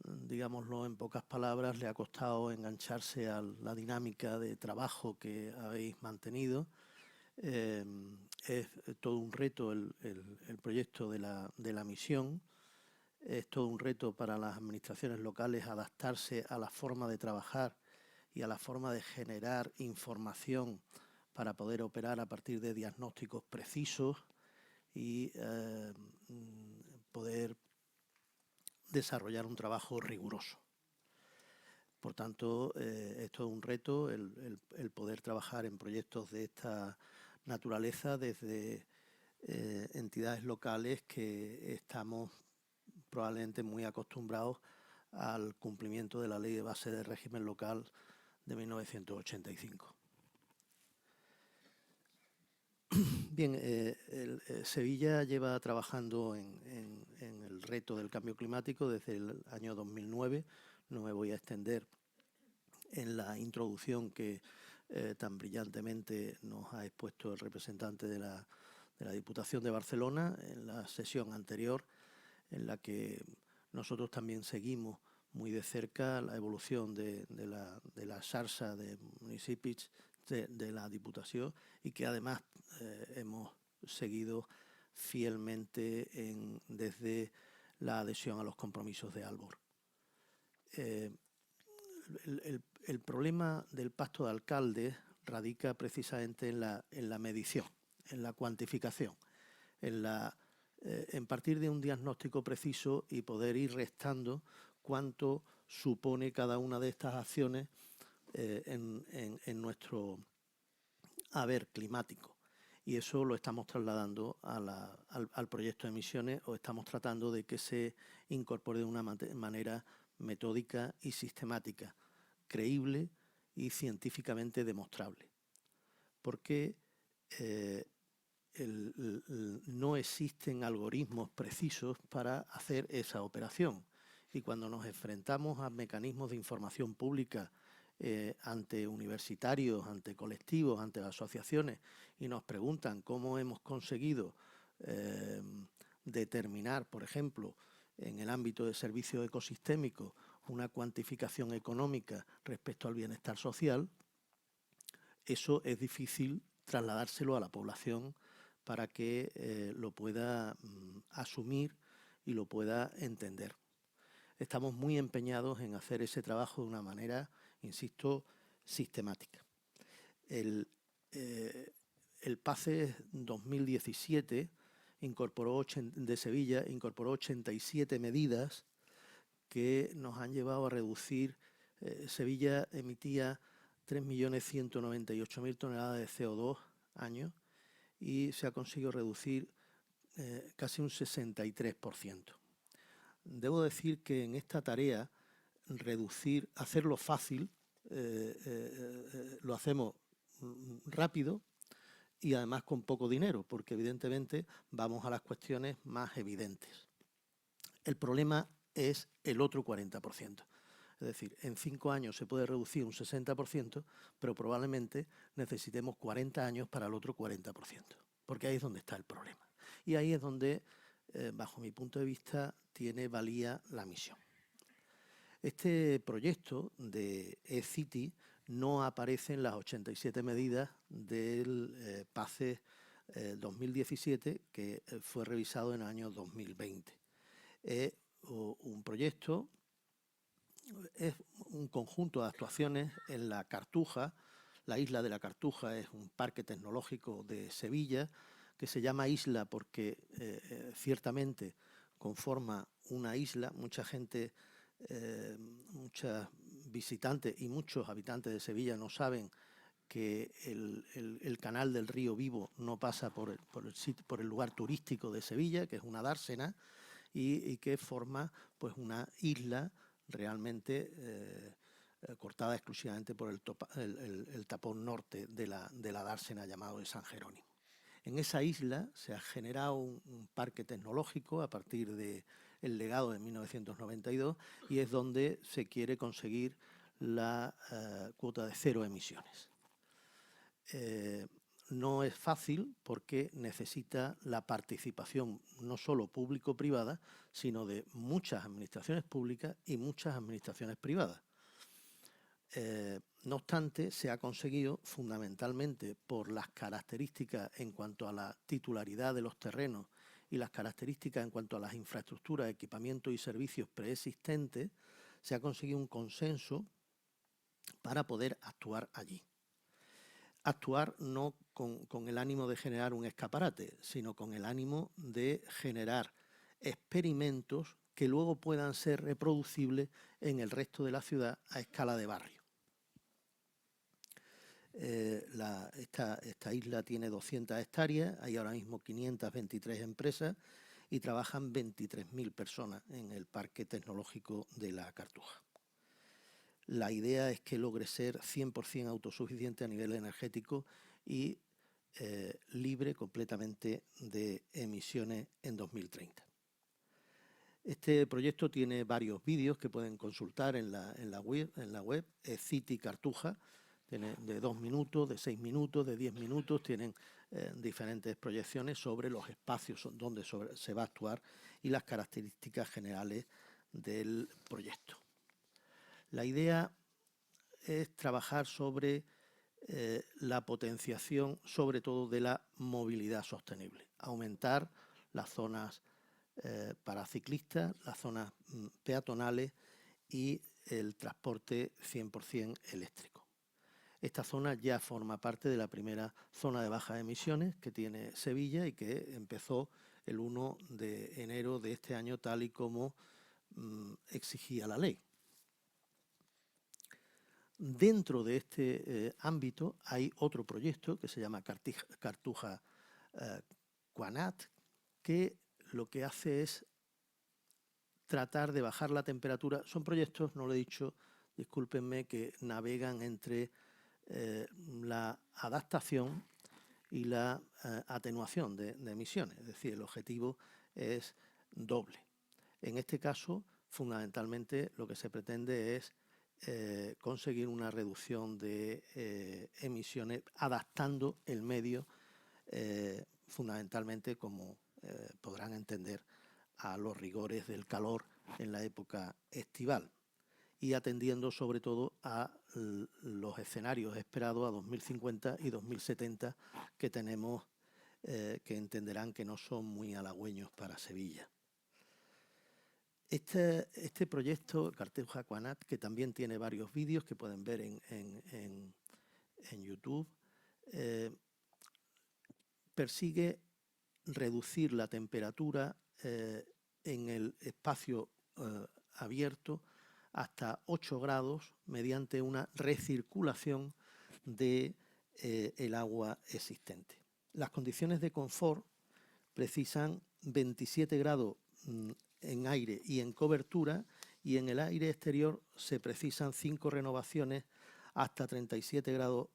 digámoslo en pocas palabras, le ha costado engancharse a la dinámica de trabajo que habéis mantenido. Es todo un reto el proyecto de la misión. Es todo un reto para las administraciones locales adaptarse a la forma de trabajar y a la forma de generar información para poder operar a partir de diagnósticos precisos y poder desarrollar un trabajo riguroso. Por tanto, es todo un reto el poder trabajar en proyectos de esta naturaleza desde entidades locales que estamos probablemente muy acostumbrados al cumplimiento de la Ley de Base de Régimen Local de 1985. Bien, Sevilla lleva trabajando en el reto del cambio climático desde el año 2009. No me voy a extender en la introducción que tan brillantemente nos ha expuesto el representante de la Diputación de Barcelona en la sesión anterior, en la que nosotros también seguimos muy de cerca la evolución de la xarxa de municipis de la Diputación y que además hemos seguido fielmente desde la adhesión a los compromisos de Aalborg. El problema del pacto de alcaldes radica precisamente en la medición, en la cuantificación, en partir de un diagnóstico preciso y poder ir restando cuánto supone cada una de estas acciones en nuestro haber climático. Y eso lo estamos trasladando al proyecto de emisiones o estamos tratando de que se incorpore de una manera metódica y sistemática, creíble y científicamente demostrable. Porque no existen algoritmos precisos para hacer esa operación. Y cuando nos enfrentamos a mecanismos de información pública ante universitarios, ante colectivos, ante asociaciones, y nos preguntan cómo hemos conseguido determinar, por ejemplo, en el ámbito de servicios ecosistémicos, una cuantificación económica respecto al bienestar social, eso es difícil trasladárselo a la población para que lo pueda asumir y lo pueda entender. Estamos muy empeñados en hacer ese trabajo de una manera, insisto, sistemática. El PACE 2017 de Sevilla incorporó 87 medidas que nos han llevado a reducir. Sevilla emitía 3.198.000 toneladas de CO2 año y se ha conseguido reducir casi un 63%. Debo decir que en esta tarea, hacerlo fácil, lo hacemos rápido y además con poco dinero, porque evidentemente vamos a las cuestiones más evidentes. El problema es el otro 40%. Es decir, en 5 años se puede reducir un 60%, pero probablemente necesitemos 40 años para el otro 40%, porque ahí es donde está el problema. Y ahí es donde, bajo mi punto de vista, tiene valía la misión. Este proyecto de eCity no aparece en las 87 medidas del PACE 2017, que fue revisado en el año 2020. Es un proyecto, es un conjunto de actuaciones en la Cartuja. La isla de la Cartuja es un parque tecnológico de Sevilla que se llama isla porque ciertamente conforma una isla. Mucha gente, muchos visitantes y muchos habitantes de Sevilla no saben que el canal del río Vivo no pasa por el lugar turístico de Sevilla, que es una dársena, y que forma pues una isla realmente cortada exclusivamente por el tapón norte de la dársena llamado de San Jerónimo. En esa isla se ha generado un parque tecnológico a partir de el legado de 1992 y es donde se quiere conseguir la cuota de 0 emisiones. No es fácil porque necesita la participación no solo público-privada, sino de muchas administraciones públicas y muchas administraciones privadas. No obstante, se ha conseguido fundamentalmente por las características en cuanto a la titularidad de los terrenos y las características en cuanto a las infraestructuras, equipamientos y servicios preexistentes, se ha conseguido un consenso para poder actuar allí. Actuar no con el ánimo de generar un escaparate, sino con el ánimo de generar experimentos que luego puedan ser reproducibles en el resto de la ciudad a escala de barrio. Esta isla tiene 200 hectáreas, hay ahora mismo 523 empresas y trabajan 23.000 personas en el Parque Tecnológico de la Cartuja. La idea es que logre ser 100% autosuficiente a nivel energético y libre completamente de emisiones en 2030. Este proyecto tiene varios vídeos que pueden consultar en la web, es City Cartuja, tiene de 2 minutos, de 6 minutos, de 10 minutos, tienen diferentes proyecciones sobre los espacios donde se va a actuar y las características generales del proyecto. La idea es trabajar sobre la potenciación, sobre todo de la movilidad sostenible, aumentar las zonas para ciclistas, las zonas peatonales y el transporte 100% eléctrico. Esta zona ya forma parte de la primera zona de bajas emisiones que tiene Sevilla y que empezó el 1 de enero de este año tal y como exigía la ley. Dentro de este ámbito hay otro proyecto que se llama Cartuja Quanat, que lo que hace es tratar de bajar la temperatura. Son proyectos, no lo he dicho, discúlpenme, que navegan entre la adaptación y la atenuación de emisiones. Es decir, el objetivo es doble. En este caso, fundamentalmente, lo que se pretende es conseguir una reducción de emisiones adaptando el medio, fundamentalmente, como podrán entender, a los rigores del calor en la época estival y atendiendo sobre todo a los escenarios esperados a 2050 y 2070 que tenemos, que entenderán que no son muy halagüeños para Sevilla. Este proyecto, Cartuja Quanat, que también tiene varios vídeos que pueden ver en YouTube, persigue reducir la temperatura en el espacio abierto hasta 8 grados mediante una recirculación del agua existente. Las condiciones de confort precisan 27 grados en aire y en cobertura, y en el aire exterior se precisan 5 renovaciones hasta 37 grados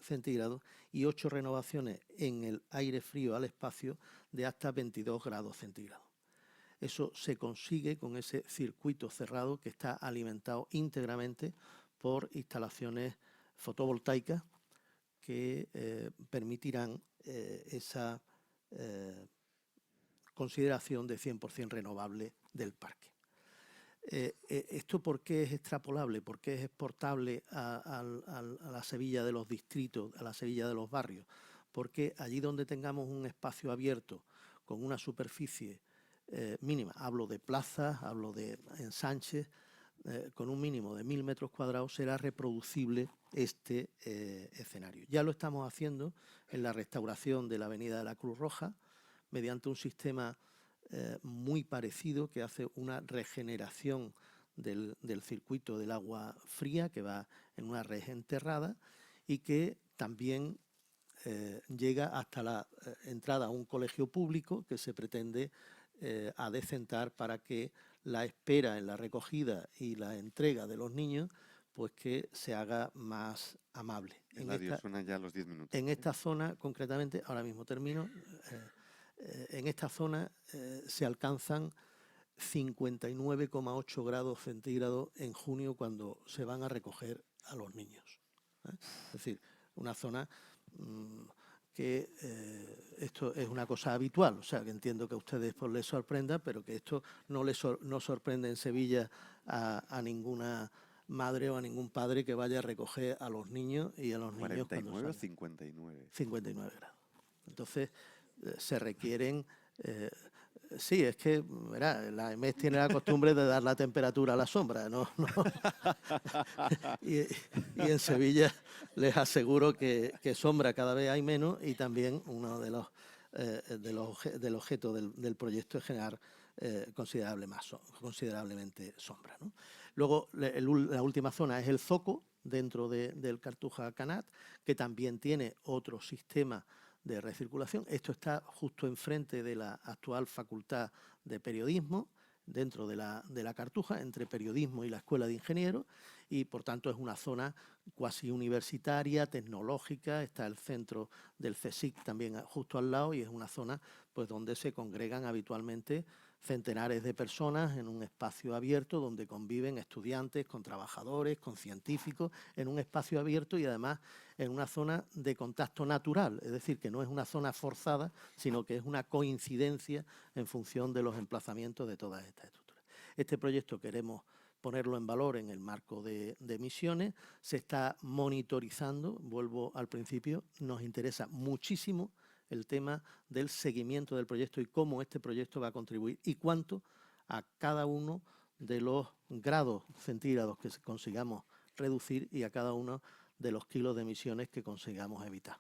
centígrados y 8 renovaciones en el aire frío al espacio de hasta 22 grados centígrados. Eso se consigue con ese circuito cerrado que está alimentado íntegramente por instalaciones fotovoltaicas que permitirán esa consideración de 100% renovable del parque. ¿Esto por qué es extrapolable? ¿Por qué es exportable a la Sevilla de los distritos, a la Sevilla de los barrios? Porque allí donde tengamos un espacio abierto con una superficie mínima, hablo de plazas, hablo de ensanches, con un mínimo de 1000 metros cuadrados será reproducible este escenario. Ya lo estamos haciendo en la restauración de la Avenida de la Cruz Roja mediante un sistema muy parecido que hace una regeneración del circuito del agua fría que va en una red enterrada y que también llega hasta la entrada a un colegio público que se pretende adecentar para que la espera en la recogida y la entrega de los niños pues que se haga más amable. Suena ya los 10 minutos. En esta zona, concretamente, ahora mismo termino, en esta zona se alcanzan 59,8 grados centígrados en junio cuando se van a recoger a los niños. Es decir, una zona que esto es una cosa habitual, o sea, que entiendo que a ustedes pues, les sorprenda, pero que esto no sorprende en Sevilla a ninguna madre o a ningún padre que vaya a recoger a los niños y a los niños 49 o 59. 59 grados. Entonces, se requieren... sí, es que verá, la EMES tiene la costumbre de dar la temperatura a la sombra, ¿no? y en Sevilla les aseguro que sombra cada vez hay menos y también uno del objeto del proyecto es generar considerablemente sombra, ¿no? Luego, la última zona es el Zoco, dentro del Cartuja Canat, que también tiene otro sistema de recirculación. Esto está justo enfrente de la actual Facultad de Periodismo, dentro de la Cartuja, entre periodismo y la Escuela de Ingenieros, y por tanto es una zona cuasi universitaria, tecnológica. Está el centro del CSIC también justo al lado y es una zona pues, donde se congregan habitualmente centenares de personas en un espacio abierto donde conviven estudiantes con trabajadores, con científicos, en un espacio abierto y además en una zona de contacto natural, es decir, que no es una zona forzada, sino que es una coincidencia en función de los emplazamientos de todas estas estructuras. Este proyecto queremos ponerlo en valor en el marco de misiones, se está monitorizando, vuelvo al principio, nos interesa muchísimo el tema del seguimiento del proyecto y cómo este proyecto va a contribuir y cuánto a cada uno de los grados centígrados que consigamos reducir y a cada uno de los kilos de emisiones que consigamos evitar.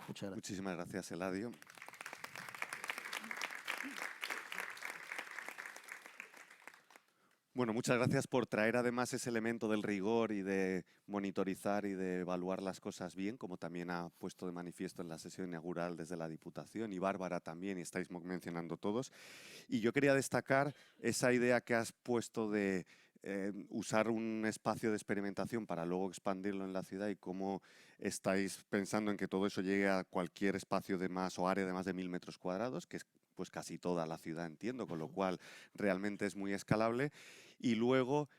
Muchas gracias. Muchísimas gracias, Eladio. Bueno, muchas gracias por traer además ese elemento del rigor y de monitorizar y de evaluar las cosas bien, como también ha puesto de manifiesto en la sesión inaugural desde la Diputación, y Bárbara también, y estáis mencionando todos. Y yo quería destacar esa idea que has puesto de usar un espacio de experimentación para luego expandirlo en la ciudad y cómo estáis pensando en que todo eso llegue a cualquier espacio de más o área de más de 1000 metros cuadrados, que es pues casi toda la ciudad, entiendo, con lo cual realmente es muy escalable. Y luego,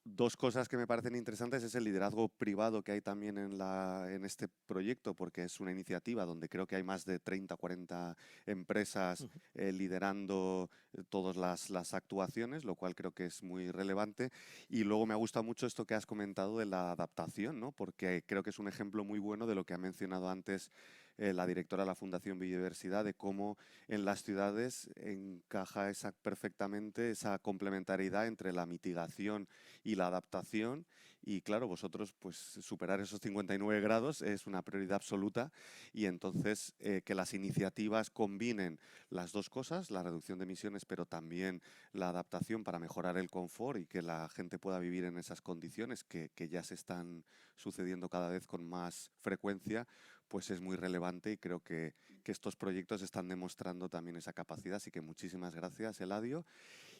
dos cosas que me parecen interesantes es el liderazgo privado que hay también en este proyecto, porque es una iniciativa donde creo que hay más de 30 o 40 empresas liderando todas las actuaciones, lo cual creo que es muy relevante. Y luego me ha gustado mucho esto que has comentado de la adaptación, ¿no? Porque creo que es un ejemplo muy bueno de lo que ha mencionado antes la directora de la Fundación Biodiversidad, de cómo en las ciudades encaja perfectamente esa complementariedad entre la mitigación y la adaptación. Y claro, vosotros pues superar esos 59 grados es una prioridad absoluta y entonces que las iniciativas combinen las dos cosas, la reducción de emisiones, pero también la adaptación para mejorar el confort y que la gente pueda vivir en esas condiciones que ya se están sucediendo cada vez con más frecuencia, pues es muy relevante y creo que estos proyectos están demostrando también esa capacidad. Así que muchísimas gracias, Eladio.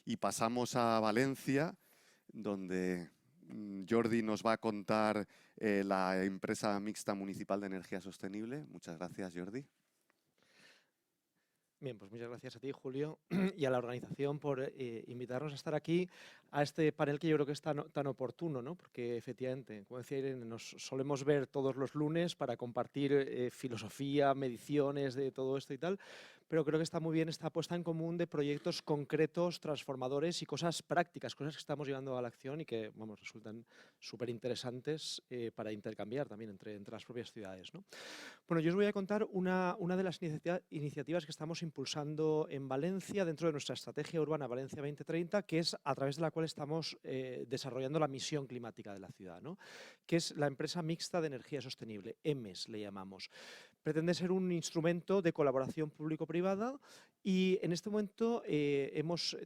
Y pasamos a Valencia, donde Jordi nos va a contar la empresa mixta municipal de energía sostenible. Muchas gracias, Jordi. Bien, pues muchas gracias a ti, Julio, y a la organización por invitarnos a estar aquí a este panel que yo creo que es tan oportuno, ¿no? Porque efectivamente, como decía Irene, nos solemos ver todos los lunes para compartir filosofía, mediciones de todo esto y tal, pero creo que está muy bien esta puesta en común de proyectos concretos, transformadores y cosas prácticas, cosas que estamos llevando a la acción y que, vamos, resultan súper interesantes para intercambiar también entre las propias ciudades, ¿no? Bueno, yo os voy a contar una de las iniciativas que estamos impulsando en Valencia dentro de nuestra estrategia urbana Valencia 2030, que es a través de la cual estamos desarrollando la misión climática de la ciudad, ¿no? Que es la empresa mixta de energía sostenible, EMES le llamamos. Pretende ser un instrumento de colaboración público-privada y en este momento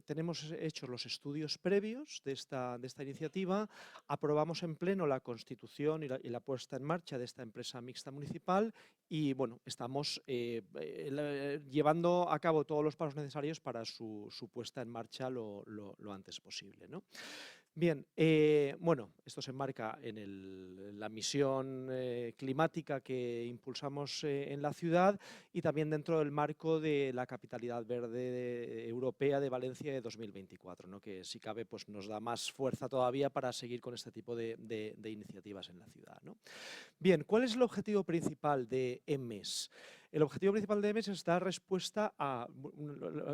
tenemos hechos los estudios previos de esta iniciativa, aprobamos en pleno la constitución y la puesta en marcha de esta empresa mixta municipal y bueno, estamos llevando a cabo todos los pasos necesarios para su puesta en marcha lo antes posible, ¿no? Bien, bueno, esto se enmarca en la misión climática que impulsamos en la ciudad y también dentro del marco de la Capitalidad Verde Europea de Valencia de 2024, ¿no? Que si cabe pues nos da más fuerza todavía para seguir con este tipo de iniciativas en la ciudad, ¿no? Bien, ¿cuál es el objetivo principal de EMES? El objetivo principal de EMES es dar respuesta a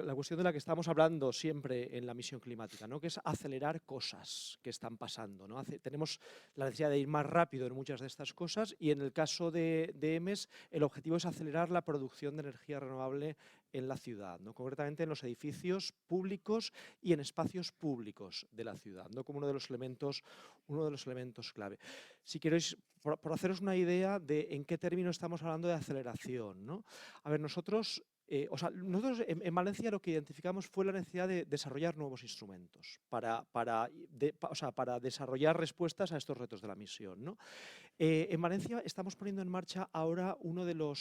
la cuestión de la que estamos hablando siempre en la misión climática, ¿no? Que es acelerar cosas que están pasando, ¿no? Tenemos la necesidad de ir más rápido en muchas de estas cosas y en el caso de EMES el objetivo es acelerar la producción de energía renovable en la ciudad, ¿no? Concretamente en los edificios públicos y en espacios públicos de la ciudad, ¿no? Como uno de los elementos clave. Si queréis, por haceros una idea de en qué término estamos hablando de aceleración, ¿no? A ver, nosotros en Valencia lo que identificamos fue la necesidad de desarrollar nuevos instrumentos para desarrollar respuestas a estos retos de la misión, ¿no? En Valencia estamos poniendo en marcha ahora uno de lo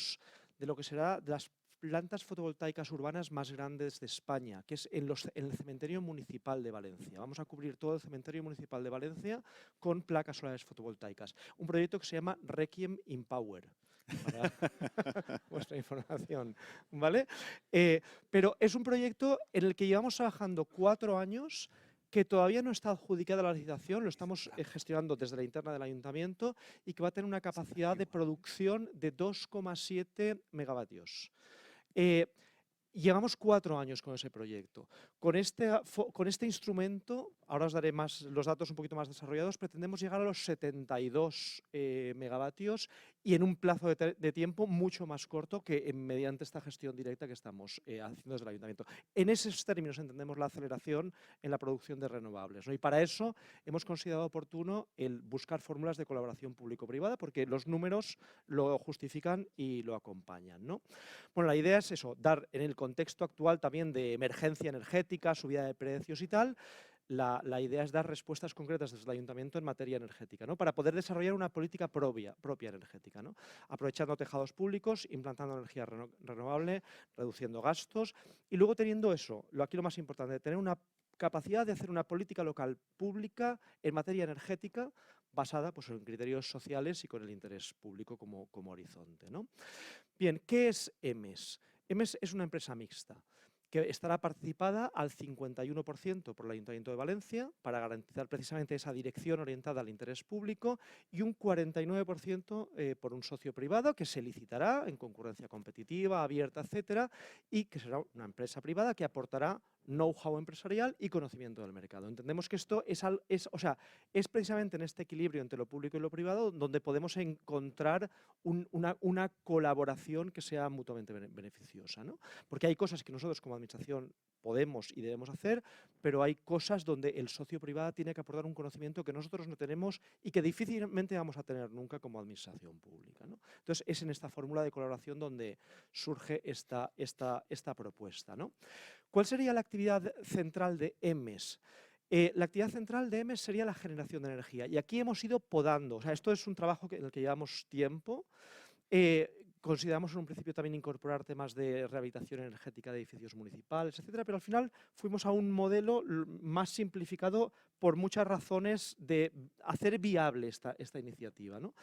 que será de las plantas fotovoltaicas urbanas más grandes de España, que es en el cementerio municipal de Valencia. Vamos a cubrir todo el cementerio municipal de Valencia con placas solares fotovoltaicas. Un proyecto que se llama Requiem in Power, para vuestra información, ¿vale? Pero es un proyecto en el que llevamos trabajando 4 años, que todavía no está adjudicada la licitación, lo estamos gestionando desde la interna del ayuntamiento y que va a tener una capacidad de producción de 2,7 megavatios. Llevamos 4 años con ese proyecto. Con este instrumento, ahora os daré los datos un poquito más desarrollados, pretendemos llegar a los 72 megavatios y en un plazo de tiempo mucho más corto que mediante esta gestión directa que estamos haciendo desde el ayuntamiento. En esos términos entendemos la aceleración en la producción de renovables, ¿no? Y para eso hemos considerado oportuno el buscar fórmulas de colaboración público-privada porque los números lo justifican y lo acompañan, ¿no? Bueno, la idea es eso, dar en el contexto actual también de emergencia energética, subida de precios y tal, la idea es dar respuestas concretas desde el ayuntamiento en materia energética, ¿no? Para poder desarrollar una política propia energética, ¿no? Aprovechando tejados públicos, implantando energía renovable, reduciendo gastos y luego teniendo eso, aquí lo más importante, tener una capacidad de hacer una política local pública en materia energética basada pues, en criterios sociales y con el interés público como horizonte, ¿no? Bien, ¿qué es EMES? EMES es una empresa mixta que estará participada al 51% por el Ayuntamiento de Valencia para garantizar precisamente esa dirección orientada al interés público y un 49% por un socio privado que se licitará en concurrencia competitiva, abierta, etcétera, y que será una empresa privada que aportará know-how empresarial y conocimiento del mercado. Entendemos que esto es precisamente en este equilibrio entre lo público y lo privado donde podemos encontrar una colaboración que sea mutuamente beneficiosa, ¿no? Porque hay cosas que nosotros como administración podemos y debemos hacer, pero hay cosas donde el socio privado tiene que aportar un conocimiento que nosotros no tenemos y que difícilmente vamos a tener nunca como administración pública, ¿no? Entonces, es en esta fórmula de colaboración donde surge esta propuesta, ¿no? ¿Cuál sería la actividad central de EMES? La actividad central de EMES sería la generación de energía. Y aquí hemos ido podando. O sea, esto es un trabajo en el que llevamos tiempo. Consideramos en un principio también incorporar temas de rehabilitación energética de edificios municipales, etcétera, pero al final fuimos a un modelo más simplificado por muchas razones de hacer viable esta iniciativa, ¿no?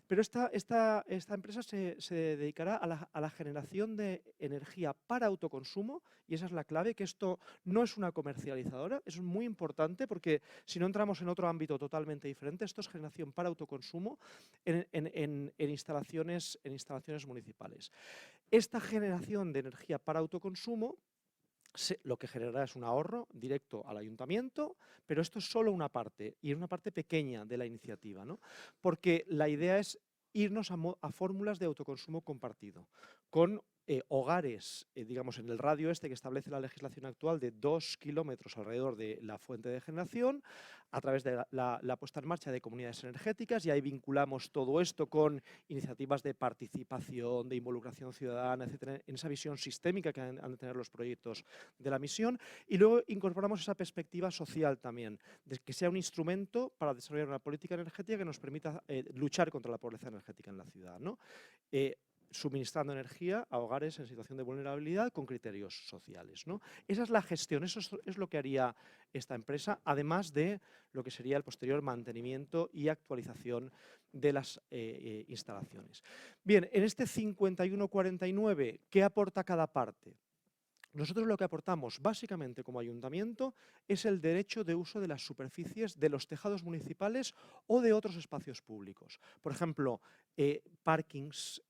Pero esta empresa se dedicará a la generación de energía para autoconsumo y esa es la clave, que esto no es una comercializadora, es muy importante porque si no entramos en otro ámbito totalmente diferente, esto es generación para autoconsumo en instalaciones municipales. Esta generación de energía para autoconsumo lo que generará es un ahorro directo al ayuntamiento, pero esto es solo una parte, y es una parte pequeña de la iniciativa, ¿no? Porque la idea es irnos a fórmulas de autoconsumo compartido, con hogares, digamos, en el radio que establece la legislación actual de 2 kilómetros alrededor de la fuente de generación, a través de la puesta en marcha de comunidades energéticas, y ahí vinculamos todo esto con iniciativas de participación, de involucración ciudadana, etcétera, en esa visión sistémica que han de tener los proyectos de la misión, y luego incorporamos esa perspectiva social también, de que sea un instrumento para desarrollar una política energética que nos permita luchar contra la pobreza energética en la ciudad, ¿no? suministrando energía a hogares en situación de vulnerabilidad con criterios sociales, ¿no? Esa es la gestión, eso es lo que haría esta empresa, además de lo que sería el posterior mantenimiento y actualización de las instalaciones. Bien, en este 51-49, ¿qué aporta cada parte? Nosotros lo que aportamos básicamente como ayuntamiento es el derecho de uso de las superficies de los tejados municipales o de otros espacios públicos. Por ejemplo, parkings,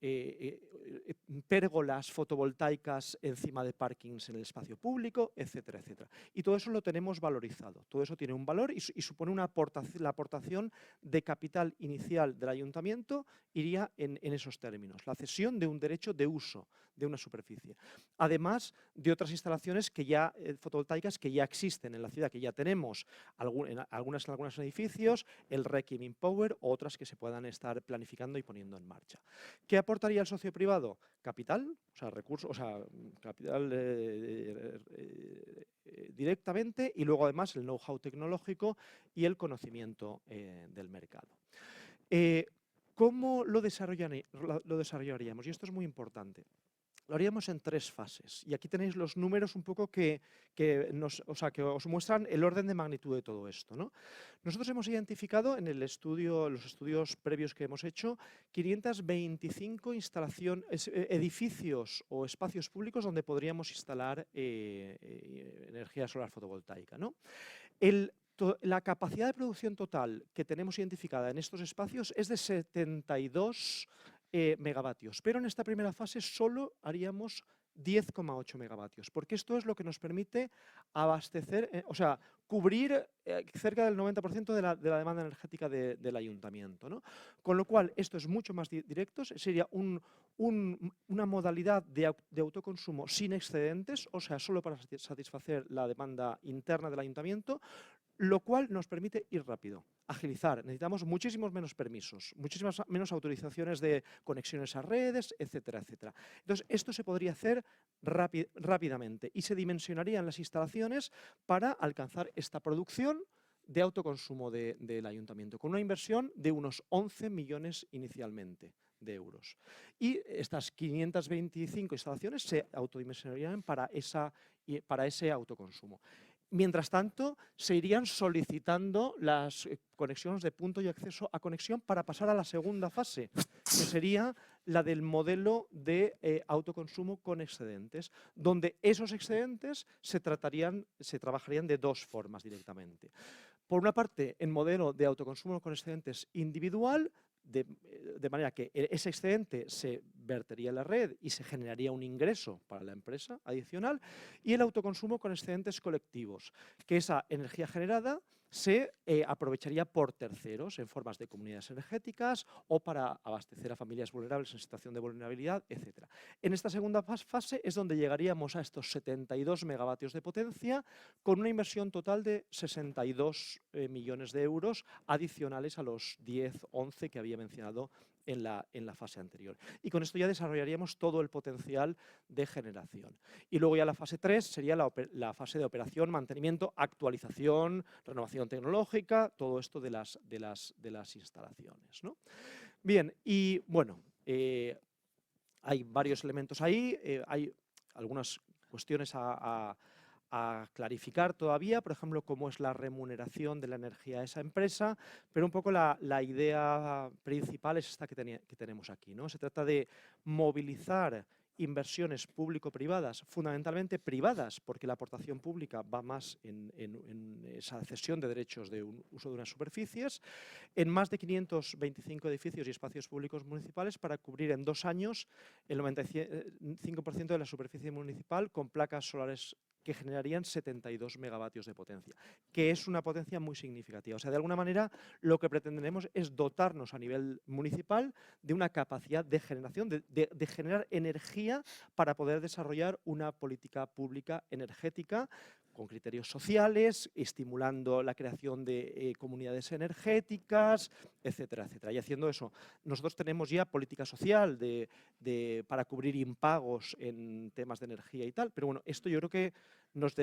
pérgolas fotovoltaicas encima de parkings en el espacio público, etcétera, etcétera. Y todo eso lo tenemos valorizado. Todo eso tiene un valor y supone la aportación de capital inicial del ayuntamiento iría en esos términos. La cesión de un derecho de uso de una superficie. Además de otras instalaciones que ya, fotovoltaicas que ya existen en la ciudad, que ya tenemos en algunos edificios, el Requiem Power, o otras que se puedan estar planificando y poniendo en marcha. ¿Qué aportaría el socio privado? Capital, o sea, recursos, o sea, capital directamente, y luego además el know-how tecnológico y el conocimiento del mercado. ¿Cómo lo desarrollaríamos? Y esto es muy importante. Lo haríamos en 3 fases. Y aquí tenéis los números un poco que os muestran el orden de magnitud de todo esto, ¿no? Nosotros hemos identificado en los estudios previos que hemos hecho, 525 edificios o espacios públicos donde podríamos instalar energía solar fotovoltaica, ¿no? La capacidad de producción total que tenemos identificada en estos espacios es de 72 megavatios, pero en esta primera fase solo haríamos 10,8 megavatios, porque esto es lo que nos permite abastecer, cubrir cerca del 90% de la demanda energética del ayuntamiento, ¿no? Con lo cual, esto es mucho más directo, sería una modalidad de autoconsumo sin excedentes, o sea, solo para satisfacer la demanda interna del ayuntamiento, lo cual nos permite ir rápido, agilizar. Necesitamos muchísimos menos permisos, muchísimas menos autorizaciones de conexiones a redes, etcétera, etcétera. Entonces, esto se podría hacer rápidamente y se dimensionarían las instalaciones para alcanzar esta producción de autoconsumo del ayuntamiento, con una inversión de unos 11 millones inicialmente de euros. Y estas 525 instalaciones se autodimensionarían para ese autoconsumo. Mientras tanto, se irían solicitando las conexiones de punto y acceso a conexión para pasar a la segunda fase, que sería la del modelo de autoconsumo con excedentes, donde esos excedentes se trabajarían de 2 formas directamente. Por una parte, en modelo de autoconsumo con excedentes individual, de manera que ese excedente se vertería en la red y se generaría un ingreso para la empresa adicional, y el autoconsumo con excedentes colectivos, que esa energía generada se aprovecharía por terceros en formas de comunidades energéticas o para abastecer a familias vulnerables en situación de vulnerabilidad, etc. En esta segunda fase es donde llegaríamos a estos 72 megavatios de potencia con una inversión total de 62 millones de euros adicionales a los 10, 11 que había mencionado en la fase anterior. Y con esto ya desarrollaríamos todo el potencial de generación. Y luego ya la fase 3 sería la fase de operación, mantenimiento, actualización, renovación tecnológica, todo esto de las instalaciones, ¿no? Bien, y bueno, hay varios elementos ahí, hay algunas cuestiones a clarificar todavía, por ejemplo, cómo es la remuneración de la energía a esa empresa, pero un poco la idea principal es esta que tenemos aquí, ¿no? Se trata de movilizar inversiones público-privadas, fundamentalmente privadas, porque la aportación pública va más en esa cesión de derechos de uso de unas superficies, en más de 525 edificios y espacios públicos municipales para cubrir en 2 años el 95% de la superficie municipal con placas solares que generarían 72 megavatios de potencia, que es una potencia muy significativa. O sea, de alguna manera, lo que pretendemos es dotarnos a nivel municipal de una capacidad de generación, de generar energía para poder desarrollar una política pública energética con criterios sociales, estimulando la creación de comunidades energéticas, etcétera, etcétera. Y haciendo eso, nosotros tenemos ya política social para cubrir impagos en temas de energía y tal, pero bueno, esto yo creo que nos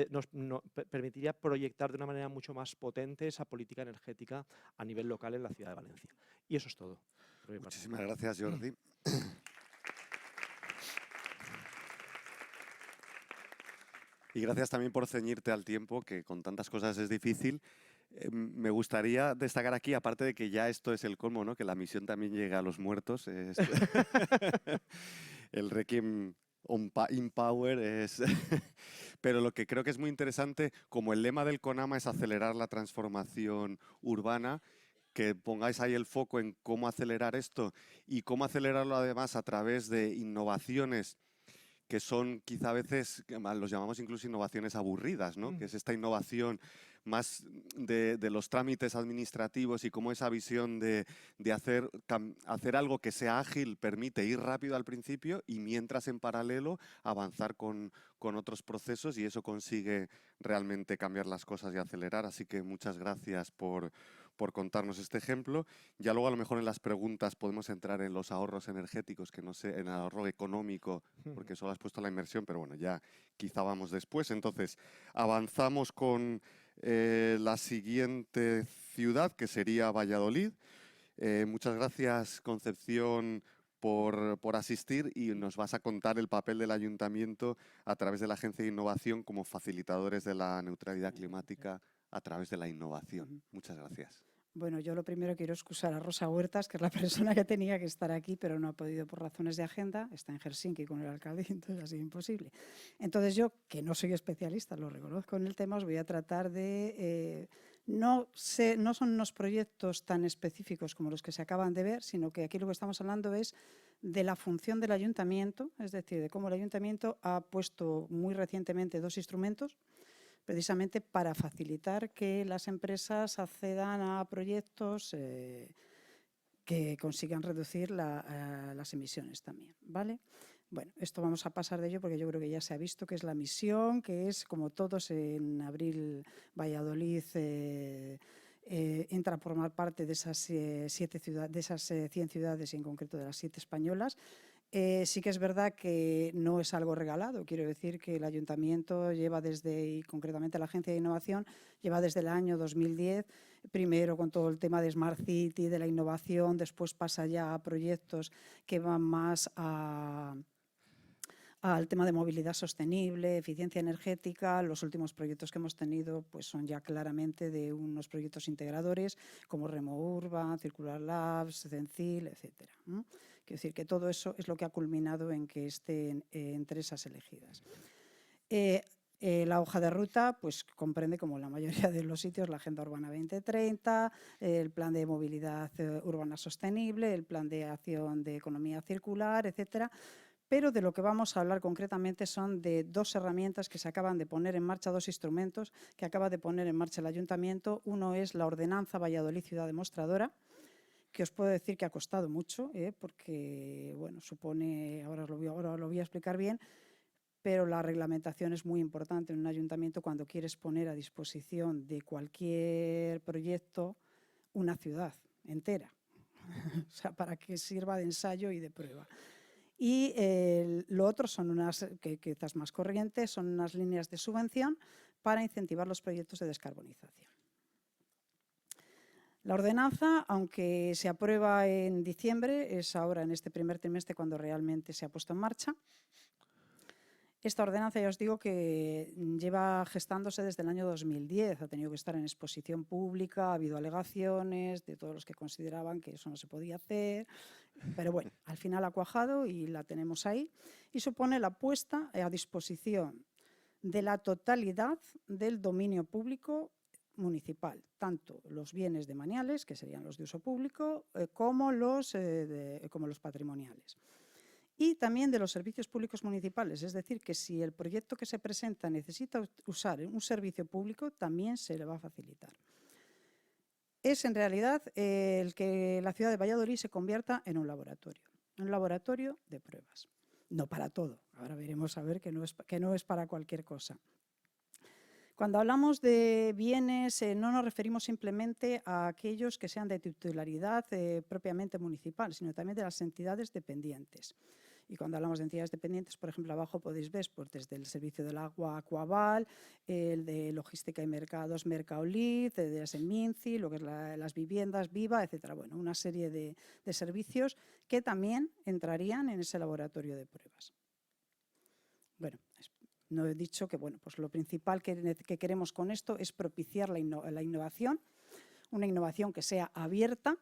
permitiría proyectar de una manera mucho más potente esa política energética a nivel local en la ciudad de Valencia. Y eso es todo. Muchísimas gracias, Jordi. Y gracias también por ceñirte al tiempo, que con tantas cosas es difícil. Me gustaría destacar aquí, aparte de que ya esto es el colmo, ¿no? Que la misión también llega a los muertos. El Requiem in Power es... Pero lo que creo que es muy interesante, como el lema del CONAMA es acelerar la transformación urbana, que pongáis ahí el foco en cómo acelerar esto y cómo acelerarlo además a través de innovaciones que son quizá a veces, los llamamos incluso innovaciones aburridas, ¿no? Que es esta innovación más de los trámites administrativos y cómo esa visión de hacer algo que sea ágil permite ir rápido al principio y mientras en paralelo avanzar con otros procesos y eso consigue realmente cambiar las cosas y acelerar. Así que muchas gracias por contarnos este ejemplo. Ya luego a lo mejor en las preguntas podemos entrar en los ahorros energéticos, que no sé, en el ahorro económico, porque solo has puesto la inversión, pero bueno, ya quizá vamos después. Entonces, avanzamos con la siguiente ciudad, que sería Valladolid. Muchas gracias, Concepción, por asistir y nos vas a contar el papel del Ayuntamiento a través de la Agencia de Innovación como facilitadores de la neutralidad climática a través de la innovación. Muchas gracias. Bueno, yo lo primero quiero excusar a Rosa Huertas, que es la persona que tenía que estar aquí, pero no ha podido por razones de agenda. Está en Helsinki con el alcalde, entonces ha sido imposible. Entonces yo, que no soy especialista, lo reconozco en el tema, os voy a tratar de... no son unos proyectos tan específicos como los que se acaban de ver, sino que aquí lo que estamos hablando es de la función del ayuntamiento, es decir, de cómo el ayuntamiento ha puesto muy recientemente 2 instrumentos, precisamente para facilitar que las empresas accedan a proyectos que consigan reducir las emisiones también, ¿vale? Bueno, esto vamos a pasar de ello porque yo creo que ya se ha visto que es la misión, que es como todos en abril Valladolid entra a formar parte de esas 100 ciudades y en concreto de las 7 españolas. Sí que es verdad que no es algo regalado, quiero decir que el Ayuntamiento lleva desde, y concretamente la Agencia de Innovación, lleva desde el año 2010, primero con todo el tema de Smart City, de la innovación, después pasa ya a proyectos que van más al tema de movilidad sostenible, eficiencia energética. Los últimos proyectos que hemos tenido pues, son ya claramente de unos proyectos integradores como Remo Urban, Circular Labs, Cencil, etc. Quiero decir que todo eso es lo que ha culminado en que estén entre esas elegidas. La hoja de ruta pues, comprende, como la mayoría de los sitios, la Agenda Urbana 2030, el Plan de Movilidad Urbana Sostenible, el Plan de Acción de Economía Circular, etcétera. Pero de lo que vamos a hablar concretamente son de 2 herramientas que se acaban de poner en marcha, 2 instrumentos que acaba de poner en marcha el Ayuntamiento. Uno es la Ordenanza Valladolid Ciudad Demostradora, que os puedo decir que ha costado mucho, porque bueno, supone, ahora lo voy a explicar bien, pero la reglamentación es muy importante en un ayuntamiento cuando quieres poner a disposición de cualquier proyecto una ciudad entera, o sea, para que sirva de ensayo y de prueba. Y lo otro son unas, que quizás más corrientes, son unas líneas de subvención para incentivar los proyectos de descarbonización. La ordenanza, aunque se aprueba en diciembre, es ahora en este primer trimestre cuando realmente se ha puesto en marcha. Esta ordenanza, ya os digo, que lleva gestándose desde el año 2010, ha tenido que estar en exposición pública, ha habido alegaciones de todos los que consideraban que eso no se podía hacer, pero bueno, al final ha cuajado y la tenemos ahí y supone la puesta a disposición de la totalidad del dominio público municipal, tanto los bienes demaniales, que serían los de uso público, como los patrimoniales. Y también de los servicios públicos municipales, es decir, que si el proyecto que se presenta necesita usar un servicio público, también se le va a facilitar. Es en realidad el que la ciudad de Valladolid se convierta en un laboratorio de pruebas. No para todo, ahora veremos a ver que no es para cualquier cosa. Cuando hablamos de bienes, no nos referimos simplemente a aquellos que sean de titularidad propiamente municipal, sino también de las entidades dependientes. Y cuando hablamos de entidades dependientes, por ejemplo, abajo podéis ver pues, desde el servicio del agua Aquaval, el de logística y mercados Mercaolid, de las Minci, lo que es las viviendas Viva, etcétera. Bueno, una serie de servicios que también entrarían en ese laboratorio de pruebas. Bueno, No he dicho que bueno, pues lo principal que queremos con esto es propiciar la innovación, una innovación que sea abierta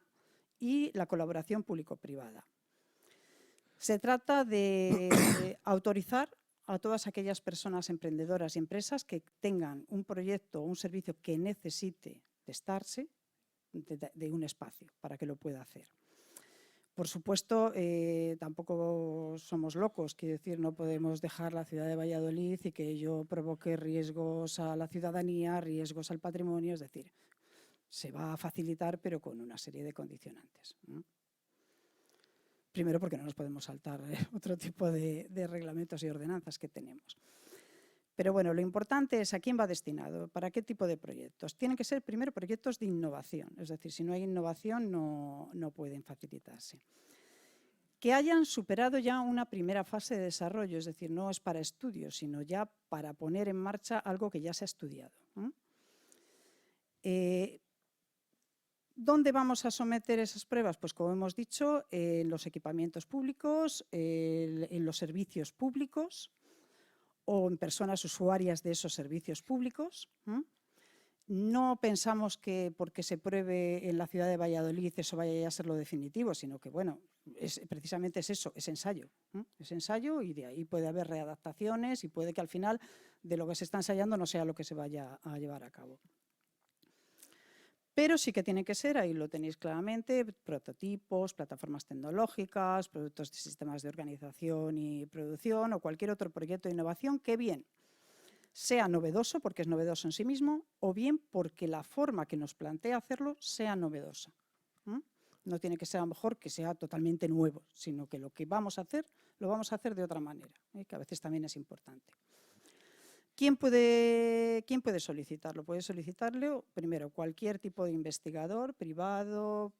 y la colaboración público-privada. Se trata de autorizar a todas aquellas personas emprendedoras y empresas que tengan un proyecto o un servicio que necesite testarse de un espacio para que lo pueda hacer. Por supuesto, tampoco somos locos, quiero decir, no podemos dejar la ciudad de Valladolid y que ello provoque riesgos a la ciudadanía, riesgos al patrimonio, es decir, se va a facilitar pero con una serie de condicionantes, ¿no? Primero porque no nos podemos saltar otro tipo de reglamentos y ordenanzas que tenemos. Pero bueno, lo importante es a quién va destinado, para qué tipo de proyectos. Tienen que ser primero proyectos de innovación, es decir, si no hay innovación no pueden facilitarse. Que hayan superado ya una primera fase de desarrollo, es decir, no es para estudios, sino ya para poner en marcha algo que ya se ha estudiado. ¿Dónde vamos a someter esas pruebas? Pues como hemos dicho, en los equipamientos públicos, en los servicios públicos o en personas usuarias de esos servicios públicos. No pensamos que porque se pruebe en la ciudad de Valladolid eso vaya a ser lo definitivo, sino que, bueno, precisamente es eso, es ensayo. Es ensayo y de ahí puede haber readaptaciones y puede que al final de lo que se está ensayando no sea lo que se vaya a llevar a cabo. Pero sí que tiene que ser, ahí lo tenéis claramente, prototipos, plataformas tecnológicas, productos de sistemas de organización y producción o cualquier otro proyecto de innovación que bien sea novedoso, porque es novedoso en sí mismo, o bien porque la forma que nos plantea hacerlo sea novedosa. No tiene que ser a lo mejor que sea totalmente nuevo, sino que lo que vamos a hacer, lo vamos a hacer de otra manera, que a veces también es importante. ¿Quién puede solicitarlo? Puede solicitarlo primero cualquier tipo de investigador, privado,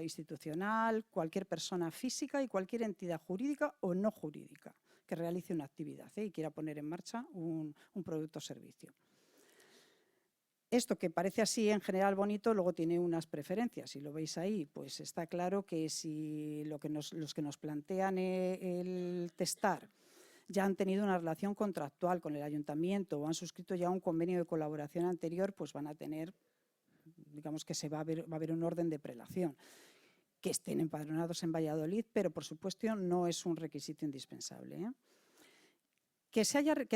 institucional, cualquier persona física y cualquier entidad jurídica o no jurídica que realice una actividad y quiera poner en marcha un producto o servicio. Esto que parece así en general bonito, luego tiene unas preferencias. Si lo veis ahí, pues está claro que si los que nos plantean el testar ya han tenido una relación contractual con el ayuntamiento o han suscrito ya un convenio de colaboración anterior, pues van a tener, digamos que va a haber un orden de prelación. Que estén empadronados en Valladolid, pero por supuesto no es un requisito indispensable. Que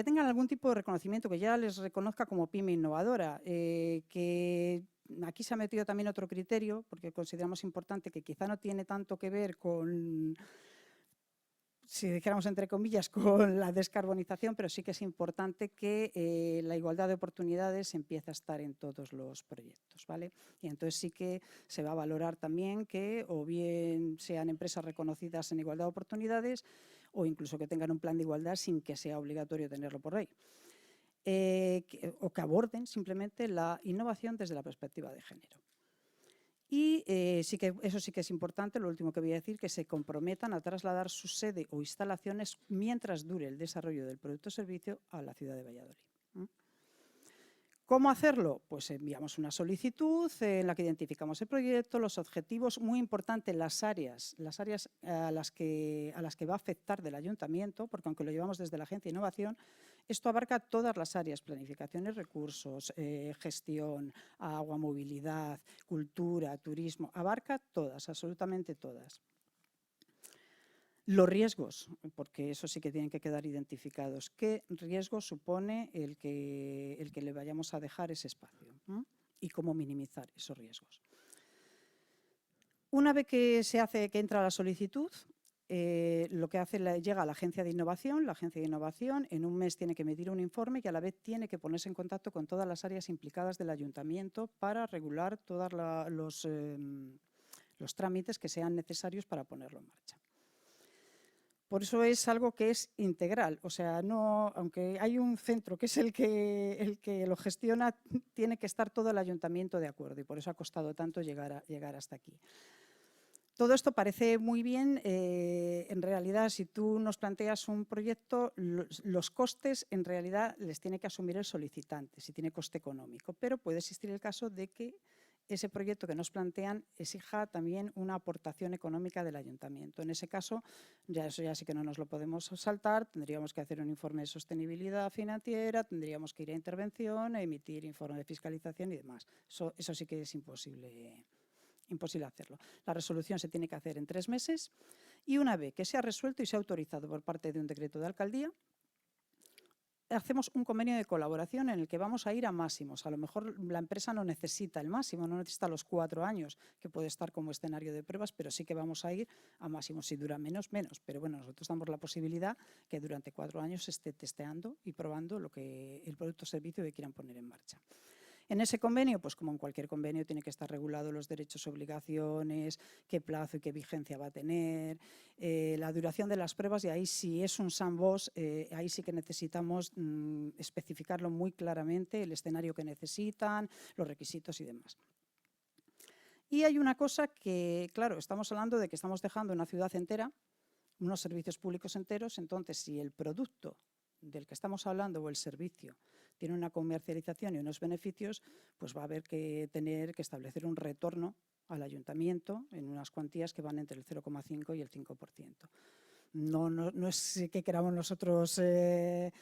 tengan algún tipo de reconocimiento, que ya les reconozca como pyme innovadora, que aquí se ha metido también otro criterio, porque consideramos importante que quizá no tiene tanto que ver con, si dijéramos entre comillas, con la descarbonización, pero sí que es importante que la igualdad de oportunidades empiece a estar en todos los proyectos, ¿vale? Y entonces sí que se va a valorar también que o bien sean empresas reconocidas en igualdad de oportunidades o incluso que tengan un plan de igualdad sin que sea obligatorio tenerlo por ley. O que aborden simplemente la innovación desde la perspectiva de género. Y eso sí que es importante, lo último que voy a decir, que se comprometan a trasladar su sede o instalaciones mientras dure el desarrollo del producto o servicio a la ciudad de Valladolid. ¿Cómo hacerlo? Pues enviamos una solicitud en la que identificamos el proyecto, los objetivos, muy importante las áreas a las que va a afectar del ayuntamiento, porque aunque lo llevamos desde la Agencia de Innovación, esto abarca todas las áreas, planificación y recursos, gestión, agua, movilidad, cultura, turismo, abarca todas, absolutamente todas. Los riesgos, porque eso sí que tienen que quedar identificados. ¿Qué riesgo supone el que le vayamos a dejar ese espacio? Y cómo minimizar esos riesgos. Una vez que entra la solicitud, lo que hace llega a la Agencia de Innovación. La Agencia de Innovación en un mes tiene que emitir un informe y a la vez tiene que ponerse en contacto con todas las áreas implicadas del ayuntamiento para regular todos los trámites que sean necesarios para ponerlo en marcha. Por eso es algo que es integral, o sea, aunque hay un centro que es el que lo gestiona, tiene que estar todo el ayuntamiento de acuerdo y por eso ha costado tanto llegar hasta aquí. Todo esto parece muy bien, en realidad si tú nos planteas un proyecto, los costes en realidad les tiene que asumir el solicitante, si tiene coste económico, pero puede existir el caso de que ese proyecto que nos plantean exija también una aportación económica del ayuntamiento. En ese caso, eso ya sí que no nos lo podemos saltar, tendríamos que hacer un informe de sostenibilidad financiera, tendríamos que ir a intervención, a emitir informe de fiscalización y demás. Eso sí que es imposible hacerlo. La resolución se tiene que hacer en 3 meses y una vez que se ha resuelto y se ha autorizado por parte de un decreto de alcaldía, hacemos un convenio de colaboración en el que vamos a ir a máximos. A lo mejor la empresa no necesita el máximo, no necesita los 4 años, que puede estar como escenario de pruebas, pero sí que vamos a ir a máximos. Si dura menos, menos. Pero bueno, nosotros damos la posibilidad que durante 4 años se esté testeando y probando el producto o servicio que quieran poner en marcha. En ese convenio, pues como en cualquier convenio, tiene que estar regulado los derechos y obligaciones, qué plazo y qué vigencia va a tener, la duración de las pruebas, y ahí si es un sandbox, ahí sí que necesitamos especificarlo muy claramente, el escenario que necesitan, los requisitos y demás. Y hay una cosa que, claro, estamos hablando de que estamos dejando una ciudad entera, unos servicios públicos enteros, entonces si el producto del que estamos hablando o el servicio tiene una comercialización y unos beneficios, pues va a haber que tener que establecer un retorno al ayuntamiento en unas cuantías que van entre el 0,5 y el 5%. No es que queramos nosotros tener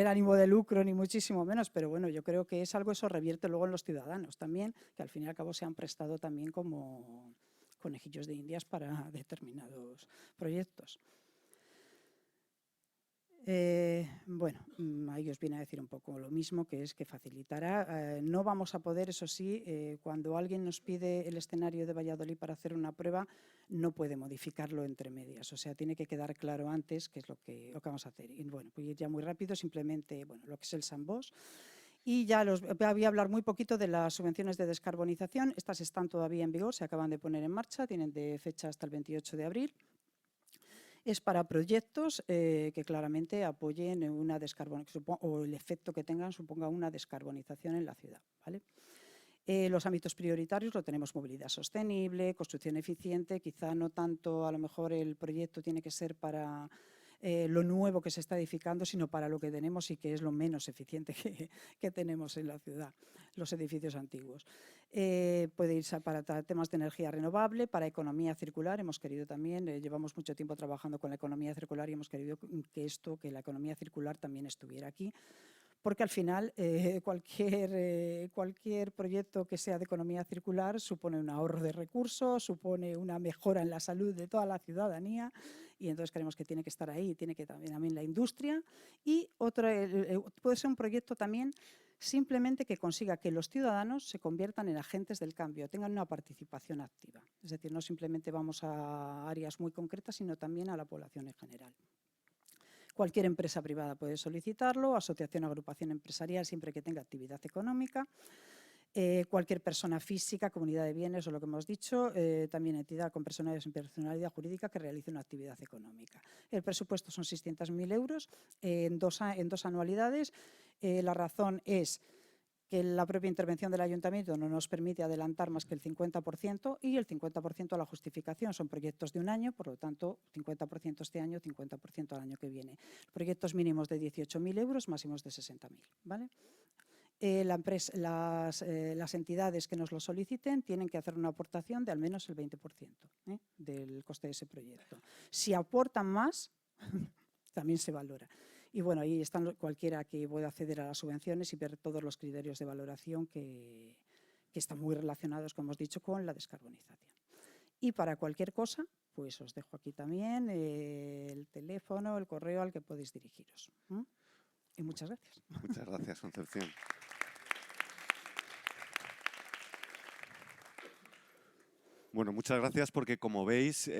ánimo de lucro, ni muchísimo menos, pero bueno, yo creo que es algo, eso revierte luego en los ciudadanos también, que al fin y al cabo se han prestado también como conejillos de indias para determinados proyectos. Bueno, ahí os viene a decir un poco lo mismo, que es que facilitará. No vamos a poder, eso sí, cuando alguien nos pide el escenario de Valladolid para hacer una prueba, no puede modificarlo entre medias. O sea, tiene que quedar claro antes qué es lo que vamos a hacer. Y bueno, pues ir ya muy rápido, simplemente, bueno, lo que es el sandbox. Y ya voy a hablar muy poquito de las subvenciones de descarbonización. Estas están todavía en vigor, se acaban de poner en marcha, tienen de fecha hasta el 28 de abril. Es para proyectos que claramente apoyen una descarbonización o el efecto que tengan suponga una descarbonización en la ciudad, ¿vale? Los ámbitos prioritarios lo tenemos: movilidad sostenible, construcción eficiente. Quizá no tanto, a lo mejor el proyecto tiene que ser para lo nuevo que se está edificando, sino para lo que tenemos y que es lo menos eficiente que tenemos en la ciudad, los edificios antiguos. Puede irse para temas de energía renovable, para economía circular. Hemos querido también, llevamos mucho tiempo trabajando con la economía circular y hemos querido que la economía circular también estuviera aquí, porque al final cualquier proyecto que sea de economía circular supone un ahorro de recursos, supone una mejora en la salud de toda la ciudadanía, y entonces creemos que tiene que estar ahí, tiene que también la industria. Y puede ser un proyecto también simplemente que consiga que los ciudadanos se conviertan en agentes del cambio, tengan una participación activa. Es decir, no simplemente vamos a áreas muy concretas, sino también a la población en general. Cualquier empresa privada puede solicitarlo, asociación o agrupación empresarial siempre que tenga actividad económica, cualquier persona física, comunidad de bienes o lo que hemos dicho, también entidad con personalidad jurídica que realice una actividad económica. El presupuesto son 600.000 euros en dos anualidades. La razón es que la propia intervención del ayuntamiento no nos permite adelantar más que el 50% y el 50% a la justificación. Son proyectos de un año, por lo tanto, 50% este año, 50% al año que viene. Proyectos mínimos de 18.000 euros, máximos de 60.000, ¿vale? Las entidades que nos lo soliciten tienen que hacer una aportación de al menos el 20% del coste de ese proyecto. Si aportan más, también se valora. Y bueno, ahí están cualquiera que pueda acceder a las subvenciones y ver todos los criterios de valoración que están muy relacionados, como hemos dicho, con la descarbonización. Y para cualquier cosa, pues os dejo aquí también el teléfono, el correo al que podéis dirigiros. Y muchas gracias. Muchas gracias, Concepción. Bueno, muchas gracias porque, como veis,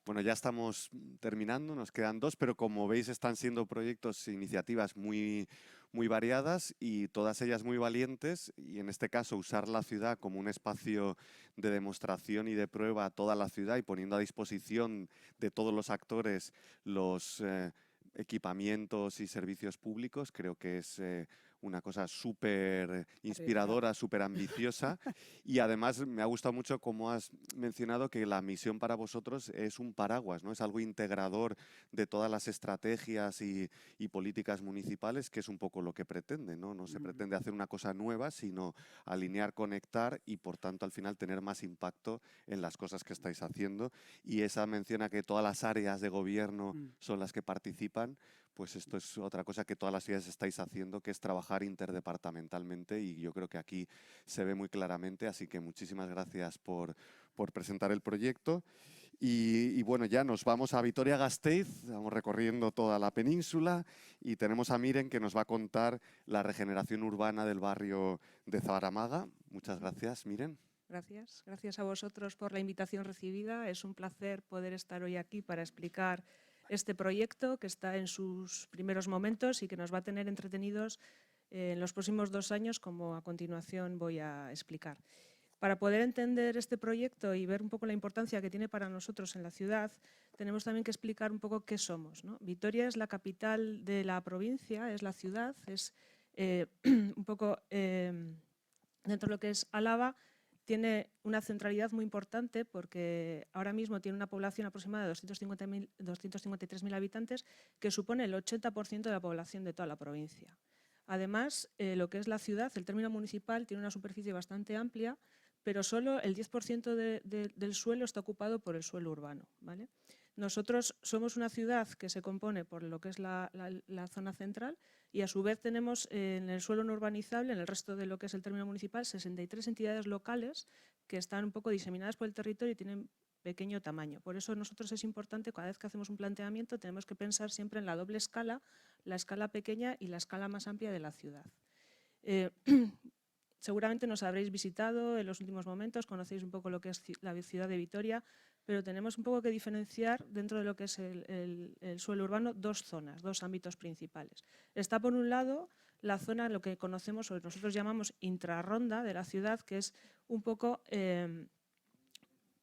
bueno, ya estamos terminando, nos quedan 2, pero como veis están siendo proyectos e iniciativas muy variadas y todas ellas muy valientes, y en este caso usar la ciudad como un espacio de demostración y de prueba a toda la ciudad y poniendo a disposición de todos los actores los equipamientos y servicios públicos, creo que es una cosa súper inspiradora, súper ambiciosa. Y además me ha gustado mucho cómo has mencionado que la misión para vosotros es un paraguas, ¿no? Es algo integrador de todas las estrategias y políticas municipales, que es un poco lo que pretende, ¿no? No se pretende hacer una cosa nueva, sino alinear, conectar y, por tanto, al final tener más impacto en las cosas que estáis haciendo. Y esa menciona que todas las áreas de gobierno son las que participan, pues esto es otra cosa que todas las ciudades estáis haciendo, que es trabajar interdepartamentalmente, y yo creo que aquí se ve muy claramente, así que muchísimas gracias por presentar el proyecto. Y bueno, ya nos vamos a Vitoria-Gasteiz, vamos recorriendo toda la península y tenemos a Miren, que nos va a contar la regeneración urbana del barrio de Zaramaga. Muchas gracias, Miren. Gracias. Gracias a vosotros por la invitación recibida. Es un placer poder estar hoy aquí para explicar este proyecto que está en sus primeros momentos y que nos va a tener entretenidos en los próximos 2 años, como a continuación voy a explicar. Para poder entender este proyecto y ver un poco la importancia que tiene para nosotros en la ciudad, tenemos también que explicar un poco qué somos, ¿no? Vitoria es la capital de la provincia, es la ciudad, es un poco dentro de lo que es Álava. Tiene una centralidad muy importante porque ahora mismo tiene una población aproximada de 253.000 habitantes, que supone el 80% de la población de toda la provincia. Además, lo que es la ciudad, el término municipal, tiene una superficie bastante amplia, pero solo el 10% del suelo está ocupado por el suelo urbano, ¿vale? Nosotros somos una ciudad que se compone por lo que es la zona central, y a su vez tenemos en el suelo no urbanizable, en el resto de lo que es el término municipal, 63 entidades locales que están un poco diseminadas por el territorio y tienen pequeño tamaño. Por eso nosotros es importante, cada vez que hacemos un planteamiento, tenemos que pensar siempre en la doble escala, la escala pequeña y la escala más amplia de la ciudad. Seguramente nos habréis visitado en los últimos momentos, conocéis un poco lo que es la ciudad de Vitoria, pero tenemos un poco que diferenciar dentro de lo que es el suelo urbano 2 zonas, 2 ámbitos principales. Está por un lado la zona, lo que conocemos o nosotros llamamos intrarronda de la ciudad, que es un poco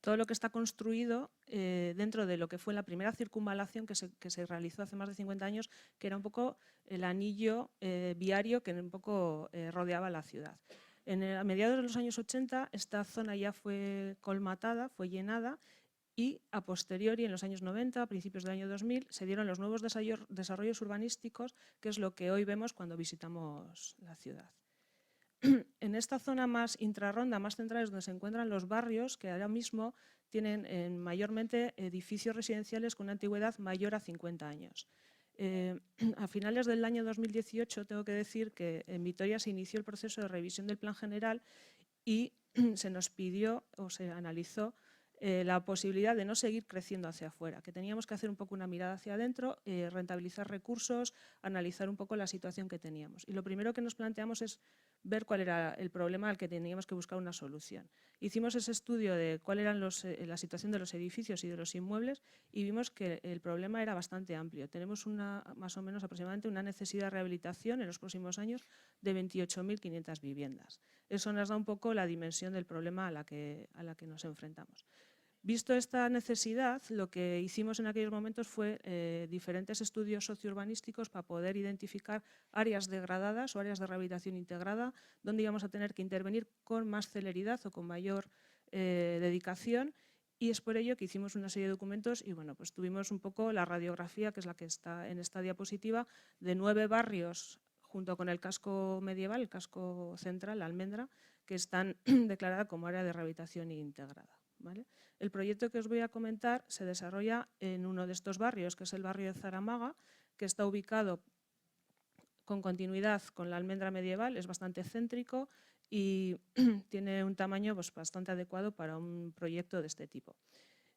todo lo que está construido dentro de lo que fue la primera circunvalación que se realizó hace más de 50 años, que era un poco el anillo viario que un poco rodeaba la ciudad. A mediados de los años 80 esta zona ya fue colmatada, fue llenada, y a posteriori, en los años 90, a principios del año 2000, se dieron los nuevos desarrollos urbanísticos, que es lo que hoy vemos cuando visitamos la ciudad. En esta zona más intrarronda, más central, es donde se encuentran los barrios que ahora mismo tienen mayormente edificios residenciales con una antigüedad mayor a 50 años. A finales del año 2018 tengo que decir que en Vitoria se inició el proceso de revisión del Plan General y se nos pidió o se analizó la posibilidad de no seguir creciendo hacia afuera, que teníamos que hacer un poco una mirada hacia adentro, rentabilizar recursos, analizar un poco la situación que teníamos. Y lo primero que nos planteamos es ver cuál era el problema al que teníamos que buscar una solución. Hicimos ese estudio de cuál era la situación de los edificios y de los inmuebles y vimos que el problema era bastante amplio. Tenemos más o menos aproximadamente una necesidad de rehabilitación en los próximos años de 28.500 viviendas. Eso nos da un poco la dimensión del problema a la que nos enfrentamos. Visto esta necesidad, lo que hicimos en aquellos momentos fue diferentes estudios sociourbanísticos para poder identificar áreas degradadas o áreas de rehabilitación integrada donde íbamos a tener que intervenir con más celeridad o con mayor dedicación, y es por ello que hicimos una serie de documentos y bueno, pues tuvimos un poco la radiografía, que es la que está en esta diapositiva, de 9 barrios junto con el casco medieval, el casco central, la Almendra, que están declaradas como área de rehabilitación integrada, ¿vale? El proyecto que os voy a comentar se desarrolla en uno de estos barrios, que es el barrio de Zaramaga, que está ubicado con continuidad con la Almendra medieval, es bastante céntrico y tiene un tamaño pues, bastante adecuado para un proyecto de este tipo.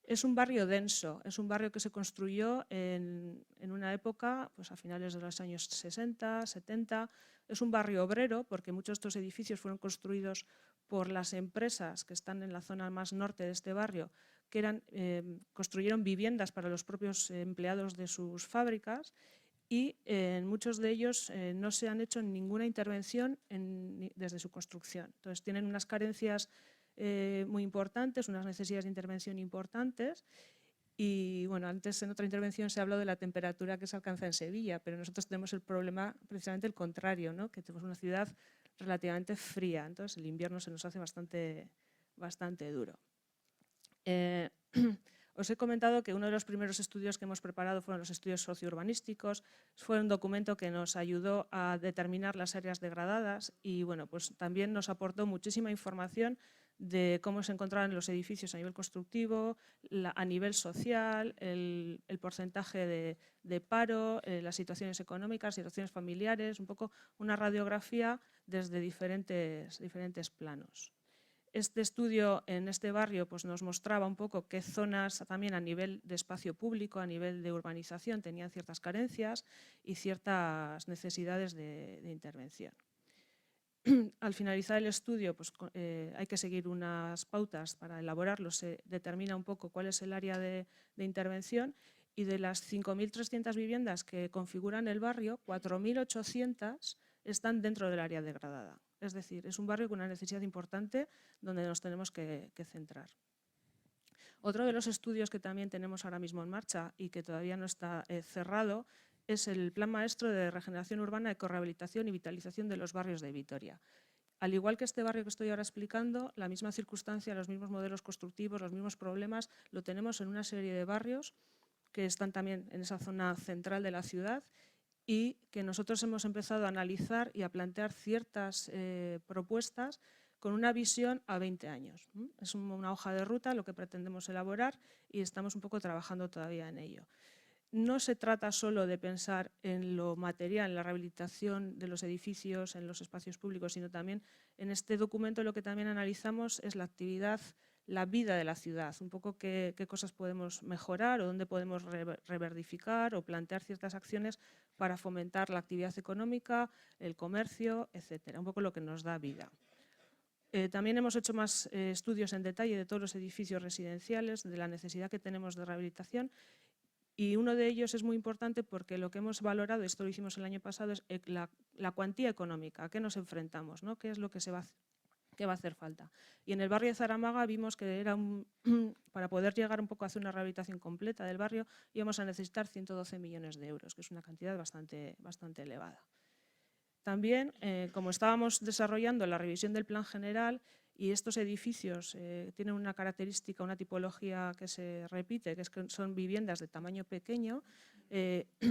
Es un barrio denso, es un barrio que se construyó en una época, pues a finales de los años 60, 70. Es un barrio obrero porque muchos de estos edificios fueron construidos por las empresas que están en la zona más norte de este barrio, que construyeron viviendas para los propios empleados de sus fábricas, y en muchos de ellos no se han hecho ninguna intervención desde su construcción. Entonces tienen unas carencias muy importantes, unas necesidades de intervención importantes, Y bueno, antes en otra intervención se ha hablado de la temperatura que se alcanza en Sevilla, pero nosotros tenemos el problema precisamente el contrario, ¿no? Que tenemos una ciudad relativamente fría, entonces el invierno se nos hace bastante duro. Os he comentado que uno de los primeros estudios que hemos preparado fueron los estudios sociourbanísticos. Fue un documento que nos ayudó a determinar las áreas degradadas y bueno, pues también nos aportó muchísima información de cómo se encontraban los edificios a nivel constructivo, a nivel social, el porcentaje de paro, las situaciones económicas, situaciones familiares, un poco una radiografía desde diferentes planos. Este estudio en este barrio pues, nos mostraba un poco qué zonas también a nivel de espacio público, a nivel de urbanización, tenían ciertas carencias y ciertas necesidades de intervención. Al finalizar el estudio pues, hay que seguir unas pautas para elaborarlo, se determina un poco cuál es el área de intervención y de las 5.300 viviendas que configuran el barrio, 4.800 están dentro del área degradada. Es decir, es un barrio con una necesidad importante donde nos tenemos que centrar. Otro de los estudios que también tenemos ahora mismo en marcha y que todavía no está cerrado es el Plan Maestro de Regeneración Urbana, Ecorrehabilitación y Vitalización de los barrios de Vitoria. Al igual que este barrio que estoy ahora explicando, la misma circunstancia, los mismos modelos constructivos, los mismos problemas, lo tenemos en una serie de barrios que están también en esa zona central de la ciudad y que nosotros hemos empezado a analizar y a plantear ciertas propuestas con una visión a 20 años. Es una hoja de ruta lo que pretendemos elaborar y estamos un poco trabajando todavía en ello. No se trata solo de pensar en lo material, en la rehabilitación de los edificios, en los espacios públicos, sino también en este documento lo que también analizamos es la actividad, la vida de la ciudad, un poco qué cosas podemos mejorar o dónde podemos reverdificar o plantear ciertas acciones para fomentar la actividad económica, el comercio, etcétera, un poco lo que nos da vida. También hemos hecho más estudios en detalle de todos los edificios residenciales, de la necesidad que tenemos de rehabilitación. Y uno de ellos es muy importante porque lo que hemos valorado, esto lo hicimos el año pasado, es la cuantía económica, a qué nos enfrentamos, ¿no? ¿Qué es lo que va a hacer falta? Y en el barrio de Zaramaga vimos que era para poder llegar un poco a hacer una rehabilitación completa del barrio íbamos a necesitar 112 millones de euros, que es una cantidad bastante elevada. También, como estábamos desarrollando la revisión del plan general, y estos edificios tienen una característica, una tipología que se repite, que es que son viviendas de tamaño pequeño.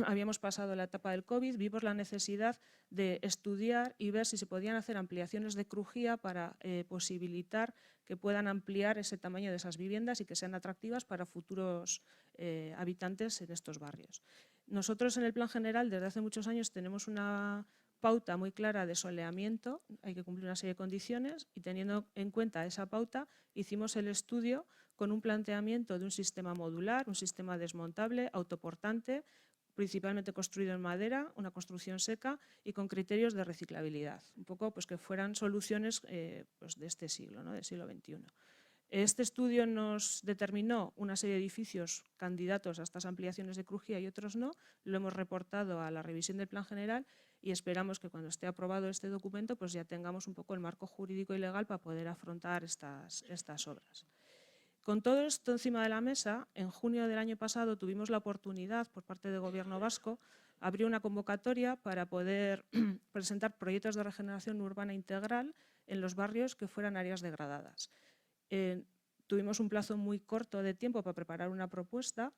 Habíamos pasado la etapa del COVID, vimos la necesidad de estudiar y ver si se podían hacer ampliaciones de crujía para posibilitar que puedan ampliar ese tamaño de esas viviendas y que sean atractivas para futuros habitantes en estos barrios. Nosotros en el plan general desde hace muchos años tenemos una pauta muy clara de soleamiento, hay que cumplir una serie de condiciones y teniendo en cuenta esa pauta hicimos el estudio con un planteamiento de un sistema modular, un sistema desmontable, autoportante, principalmente construido en madera, una construcción seca y con criterios de reciclabilidad, un poco pues, que fueran soluciones pues, de este siglo, ¿no? Del siglo XXI. Este estudio nos determinó una serie de edificios candidatos a estas ampliaciones de crujía y otros no, lo hemos reportado a la revisión del plan general y esperamos que cuando esté aprobado este documento pues ya tengamos un poco el marco jurídico y legal para poder afrontar estas obras. Con todo esto encima de la mesa, en junio del año pasado tuvimos la oportunidad por parte del Gobierno vasco abrir una convocatoria para poder presentar proyectos de regeneración urbana integral en los barrios que fueran áreas degradadas. Tuvimos un plazo muy corto de tiempo para preparar una propuesta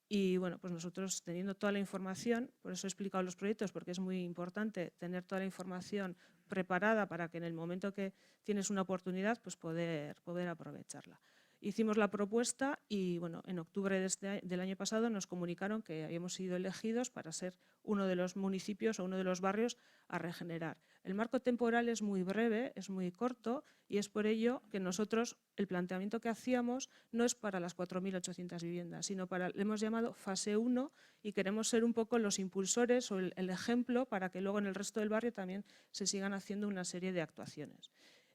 y bueno, pues nosotros teniendo toda la información, por eso he explicado los proyectos, porque es muy importante tener toda la información preparada para que en el momento que tienes una oportunidad, pues poder aprovecharla. Hicimos la propuesta y bueno, en octubre del año pasado nos comunicaron que habíamos sido elegidos para ser uno de los municipios o uno de los barrios a regenerar. El marco temporal es muy breve, es muy corto y es por ello que nosotros el planteamiento que hacíamos no es para las 4.800 viviendas, sino para, le hemos llamado fase 1 y queremos ser un poco los impulsores o el ejemplo para que luego en el resto del barrio también se sigan haciendo una serie de actuaciones.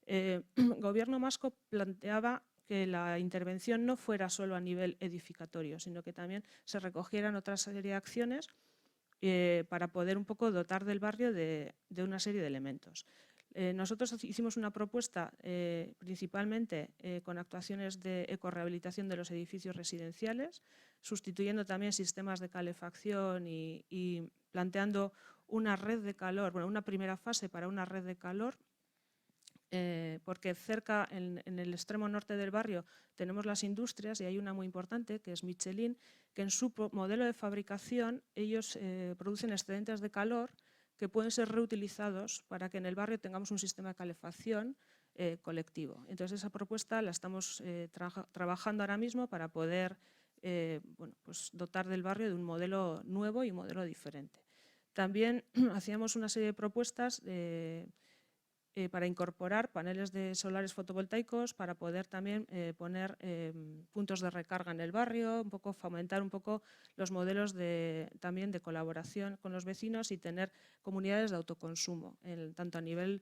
El Gobierno vasco planteaba que la intervención no fuera solo a nivel edificatorio, sino que también se recogieran otra serie de acciones para poder un poco dotar del barrio de una serie de elementos. Nosotros hicimos una propuesta principalmente con actuaciones de ecorrehabilitación de los edificios residenciales, sustituyendo también sistemas de calefacción y planteando una red de calor, bueno, una primera fase para una red de calor, porque cerca, en el extremo norte del barrio, tenemos las industrias y hay una muy importante, que es Michelin, que en su modelo de fabricación ellos producen excedentes de calor que pueden ser reutilizados para que en el barrio tengamos un sistema de calefacción colectivo. Entonces, esa propuesta la estamos trabajando ahora mismo para poder bueno, pues dotar del barrio de un modelo nuevo y un modelo diferente. También hacíamos una serie de propuestas para incorporar paneles de solares fotovoltaicos, para poder también poner puntos de recarga en el barrio, un poco fomentar un poco los modelos también de colaboración con los vecinos y tener comunidades de autoconsumo, tanto a nivel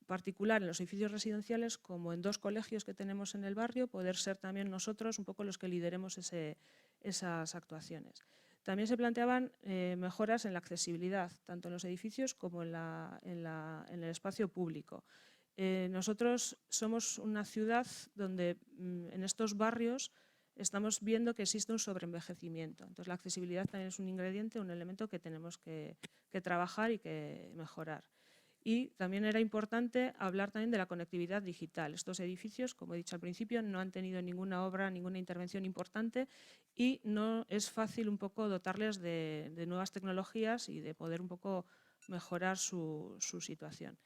particular en los edificios residenciales como en 2 colegios que tenemos en el barrio, poder ser también nosotros un poco los que lideremos esas actuaciones. También se planteaban mejoras en la accesibilidad, tanto en los edificios como en el espacio público. Nosotros somos una ciudad donde en estos barrios estamos viendo que existe un sobreenvejecimiento. Entonces, la accesibilidad también es un ingrediente, un elemento que tenemos que trabajar y que mejorar. Y también era importante hablar también de la conectividad digital. Estos edificios, como he dicho al principio, no han tenido ninguna obra, ninguna intervención importante y no es fácil un poco dotarles de nuevas tecnologías y de poder un poco mejorar su situación.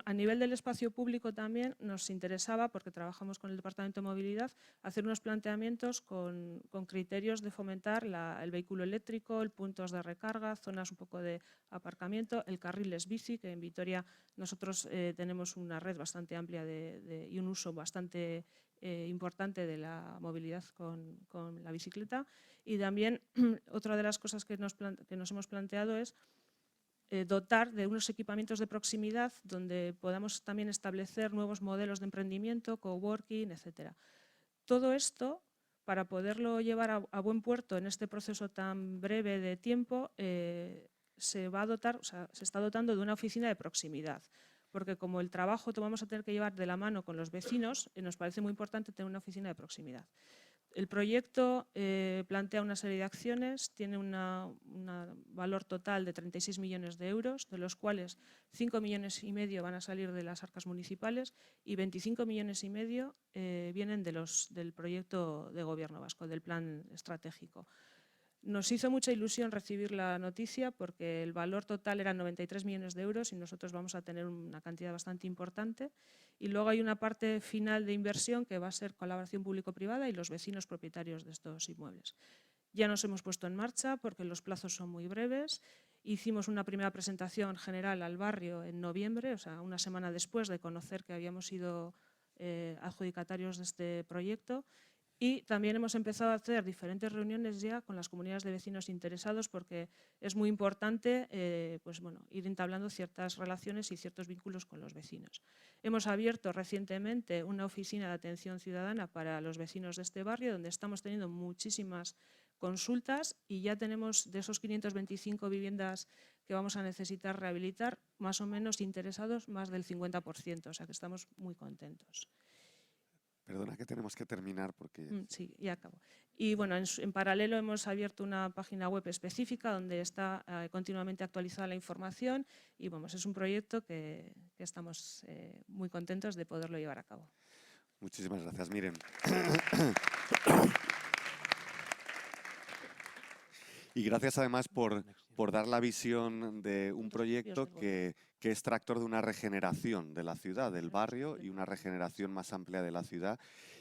A nivel del espacio público también nos interesaba, porque trabajamos con el Departamento de Movilidad, hacer unos planteamientos con criterios de fomentar el vehículo eléctrico, el puntos de recarga, zonas un poco de aparcamiento, el carriles bici, que en Vitoria nosotros tenemos una red bastante amplia y un uso bastante importante de la movilidad con la bicicleta. Y también otra de las cosas que nos hemos planteado es dotar de unos equipamientos de proximidad donde podamos también establecer nuevos modelos de emprendimiento, coworking, etc. Todo esto, para poderlo llevar a buen puerto en este proceso tan breve de tiempo, se está dotando de una oficina de proximidad. Porque como el trabajo lo vamos a tener que llevar de la mano con los vecinos, nos parece muy importante tener una oficina de proximidad. El proyecto plantea una serie de acciones, tiene un valor total de 36 millones de euros, de los cuales 5,5 millones van a salir de las arcas municipales y 25,5 millones vienen del proyecto de Gobierno vasco, del plan estratégico. Nos hizo mucha ilusión recibir la noticia porque el valor total era 93 millones de euros y nosotros vamos a tener una cantidad bastante importante. Y luego hay una parte final de inversión que va a ser colaboración público-privada y los vecinos propietarios de estos inmuebles. Ya nos hemos puesto en marcha porque los plazos son muy breves. Hicimos una primera presentación general al barrio en noviembre, o sea, una semana después de conocer que habíamos sido adjudicatarios de este proyecto. Y también hemos empezado a hacer diferentes reuniones ya con las comunidades de vecinos interesados porque es muy importante pues bueno, ir entablando ciertas relaciones y ciertos vínculos con los vecinos. Hemos abierto recientemente una oficina de atención ciudadana para los vecinos de este barrio donde estamos teniendo muchísimas consultas y ya tenemos de esos 525 viviendas que vamos a necesitar rehabilitar, más o menos interesados más del 50%, o sea que estamos muy contentos. Perdona que tenemos que terminar porque… Sí, ya acabo. Y bueno, en paralelo hemos abierto una página web específica donde está continuamente actualizada la información y vamos, es un proyecto que estamos muy contentos de poderlo llevar a cabo. Muchísimas gracias, Miren. Y gracias además por dar la visión de un proyecto que es tractor de una regeneración de la ciudad, del barrio y una regeneración más amplia de la ciudad.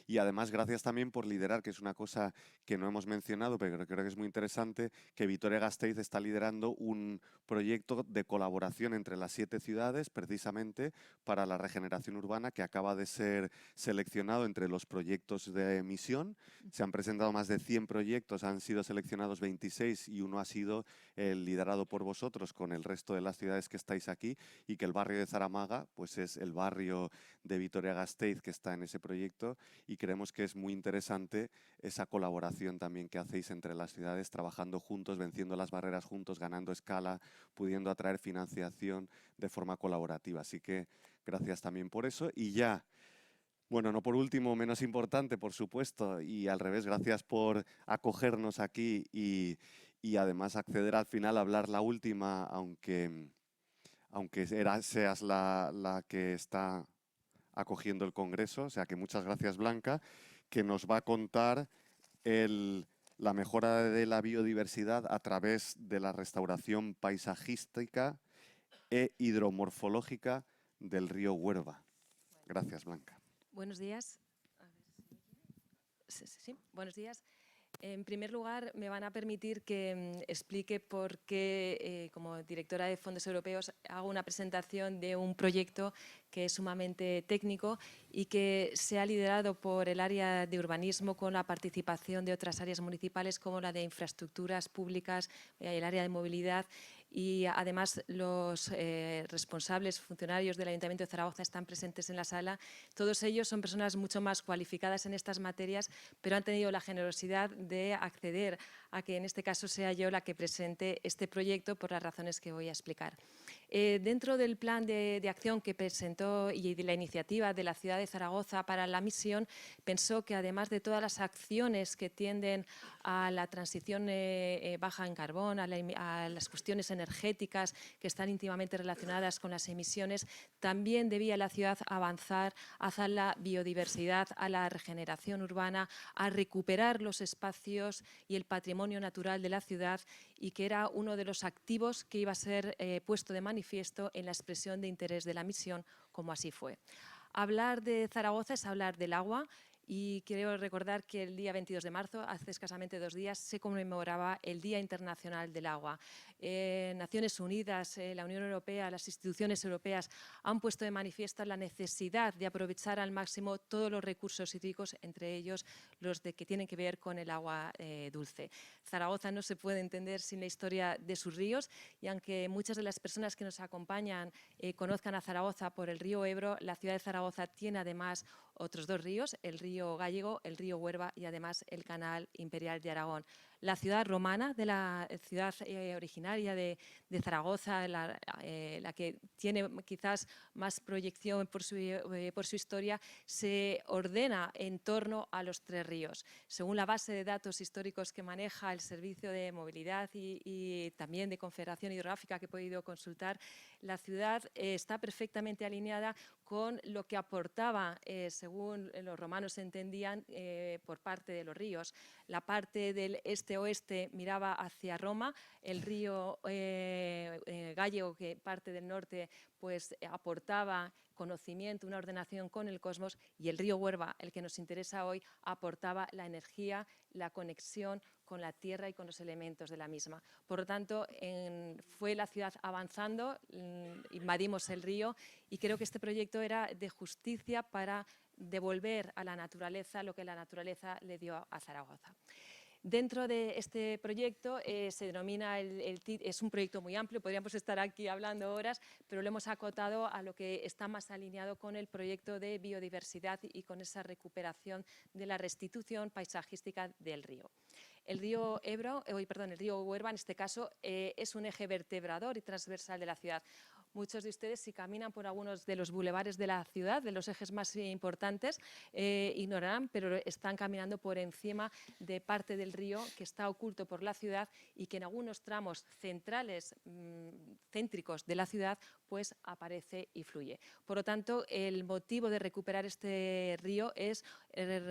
Y además gracias también por liderar, que es una cosa que no hemos mencionado, pero creo que es muy interesante, que Vitoria-Gasteiz está liderando un proyecto de colaboración entre las 7 ciudades, precisamente para la regeneración urbana, que acaba de ser seleccionado entre los proyectos de misión. Se han presentado más de 100 proyectos, han sido seleccionados 26 y uno ha sido el liderado por vosotros con el resto de las ciudades que estáis aquí, y que el barrio de Zaramaga pues es el barrio de Vitoria-Gasteiz que está en ese proyecto, y creemos que es muy interesante esa colaboración también que hacéis entre las ciudades, trabajando juntos, venciendo las barreras juntos, ganando escala, pudiendo atraer financiación de forma colaborativa. Así que gracias también por eso. Y ya, bueno, no por último, menos importante, por supuesto, y al revés, gracias por acogernos aquí y además acceder al final a hablar la última, aunque seas la que está acogiendo el Congreso. O sea que muchas gracias, Blanca, que nos va a contar la mejora de la biodiversidad a través de la restauración paisajística e hidromorfológica del río Huerva. Gracias, Blanca. Buenos días. Sí, buenos días. En primer lugar, me van a permitir que explique por qué, como directora de fondos europeos, hago una presentación de un proyecto que es sumamente técnico y que se ha liderado por el área de urbanismo con la participación de otras áreas municipales como la de infraestructuras públicas, el área de movilidad, y además los responsables, funcionarios del Ayuntamiento de Zaragoza están presentes en la sala. Todos ellos son personas mucho más cualificadas en estas materias, pero han tenido la generosidad de acceder a que en este caso sea yo la que presente este proyecto por las razones que voy a explicar. Dentro del plan de acción que presentó y de la iniciativa de la ciudad de Zaragoza para la misión, pensó que además de todas las acciones que tienden a la transición baja en carbón, a las cuestiones energéticas que están íntimamente relacionadas con las emisiones, también debía la ciudad avanzar hacia la biodiversidad, a la regeneración urbana, a recuperar los espacios y el patrimonio natural de la ciudad, y que era uno de los activos que iba a ser puesto de manifiesto en la expresión de interés de la misión, como así fue. Hablar de Zaragoza es hablar del agua, y quiero recordar que el día 22 de marzo, hace escasamente 2 días, se conmemoraba el Día Internacional del Agua. Naciones Unidas, la Unión Europea, las instituciones europeas han puesto de manifiesto la necesidad de aprovechar al máximo todos los recursos hídricos, entre ellos los que tienen que ver con el agua dulce. Zaragoza no se puede entender sin la historia de sus ríos, y aunque muchas de las personas que nos acompañan conozcan a Zaragoza por el río Ebro, la ciudad de Zaragoza tiene además otros 2 ríos, el río Gállego, el río Huerva y además el canal Imperial de Aragón. La ciudad romana, de la ciudad originaria de Zaragoza, la que tiene quizás más proyección por su historia, se ordena en torno a los 3 ríos. Según la base de datos históricos que maneja el Servicio de Movilidad y también de Confederación Hidrográfica que he podido consultar, la ciudad está perfectamente alineada con lo que aportaba, según los romanos entendían, por parte de los ríos. La parte del este-oeste miraba hacia Roma, el río Gállego, que parte del norte, pues aportaba conocimiento, una ordenación con el cosmos, y el río Huerva, el que nos interesa hoy, aportaba la energía, la conexión con la tierra y con los elementos de la misma. Por lo tanto, fue la ciudad avanzando, invadimos el río, y creo que este proyecto era de justicia para devolver a la naturaleza lo que la naturaleza le dio a Zaragoza. Dentro de este proyecto se denomina, es un proyecto muy amplio, podríamos estar aquí hablando horas, pero lo hemos acotado a lo que está más alineado con el proyecto de biodiversidad y con esa recuperación de la restitución paisajística del río. El río el río Huerva, en este caso, es un eje vertebrador y transversal de la ciudad. Muchos de ustedes, si caminan por algunos de los bulevares de la ciudad, de los ejes más importantes, ignorarán, pero están caminando por encima de parte del río que está oculto por la ciudad y que en algunos tramos centrales, céntricos de la ciudad, pues aparece y fluye. Por lo tanto, el motivo de recuperar este río es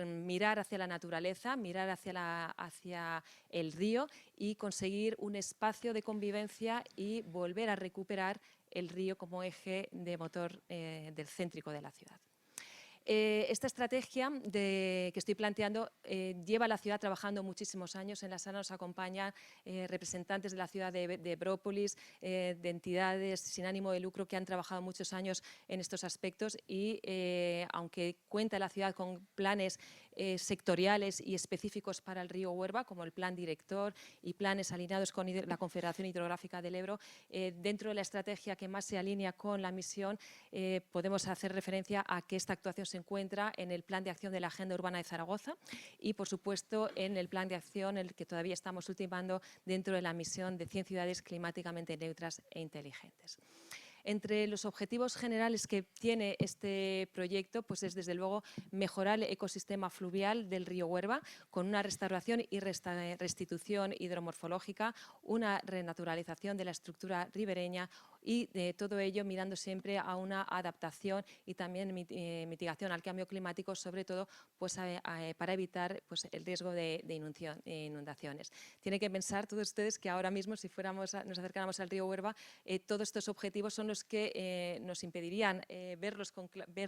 mirar hacia la naturaleza, mirar hacia el río y conseguir un espacio de convivencia y volver a recuperar el río como eje de motor del céntrico de la ciudad. Esta estrategia que estoy planteando lleva a la ciudad trabajando muchísimos años. En la sala nos acompañan representantes de la ciudad de Brópolis, de entidades sin ánimo de lucro que han trabajado muchos años en estos aspectos, y aunque cuenta la ciudad con planes sectoriales y específicos para el río Huerva, como el plan director y planes alineados con la Confederación Hidrográfica del Ebro. Dentro de la estrategia que más se alinea con la misión, podemos hacer referencia a que esta actuación se encuentra en el Plan de Acción de la Agenda Urbana de Zaragoza y, por supuesto, en el Plan de Acción, el que todavía estamos ultimando dentro de la misión de 100 ciudades climáticamente neutras e inteligentes. Entre los objetivos generales que tiene este proyecto, pues es desde luego mejorar el ecosistema fluvial del río Huerva con una restauración y restitución hidromorfológica, una renaturalización de la estructura ribereña y todo ello mirando siempre a una adaptación y también mitigación al cambio climático, sobre todo pues, para evitar pues, el riesgo de inundaciones. Tienen que pensar todos ustedes que ahora mismo, si nos acercáramos al río Huerva, todos estos objetivos son los que nos impedirían ver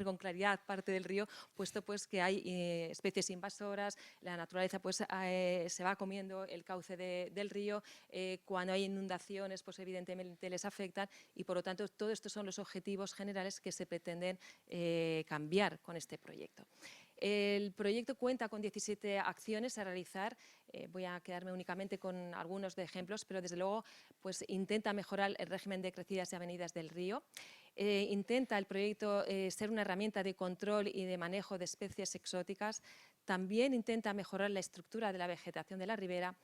con claridad parte del río, puesto pues, que hay especies invasoras, la naturaleza pues, se va comiendo el cauce del río, cuando hay inundaciones pues, evidentemente les afectan y por lo tanto todos estos son los objetivos generales que se pretenden cambiar con este proyecto. El proyecto cuenta con 17 acciones a realizar. Voy a quedarme únicamente con algunos de ejemplos, pero desde luego pues, intenta mejorar el régimen de crecidas y avenidas del río. Intenta el proyecto ser una herramienta de control y de manejo de especies exóticas. También intenta mejorar la estructura de la vegetación de la ribera.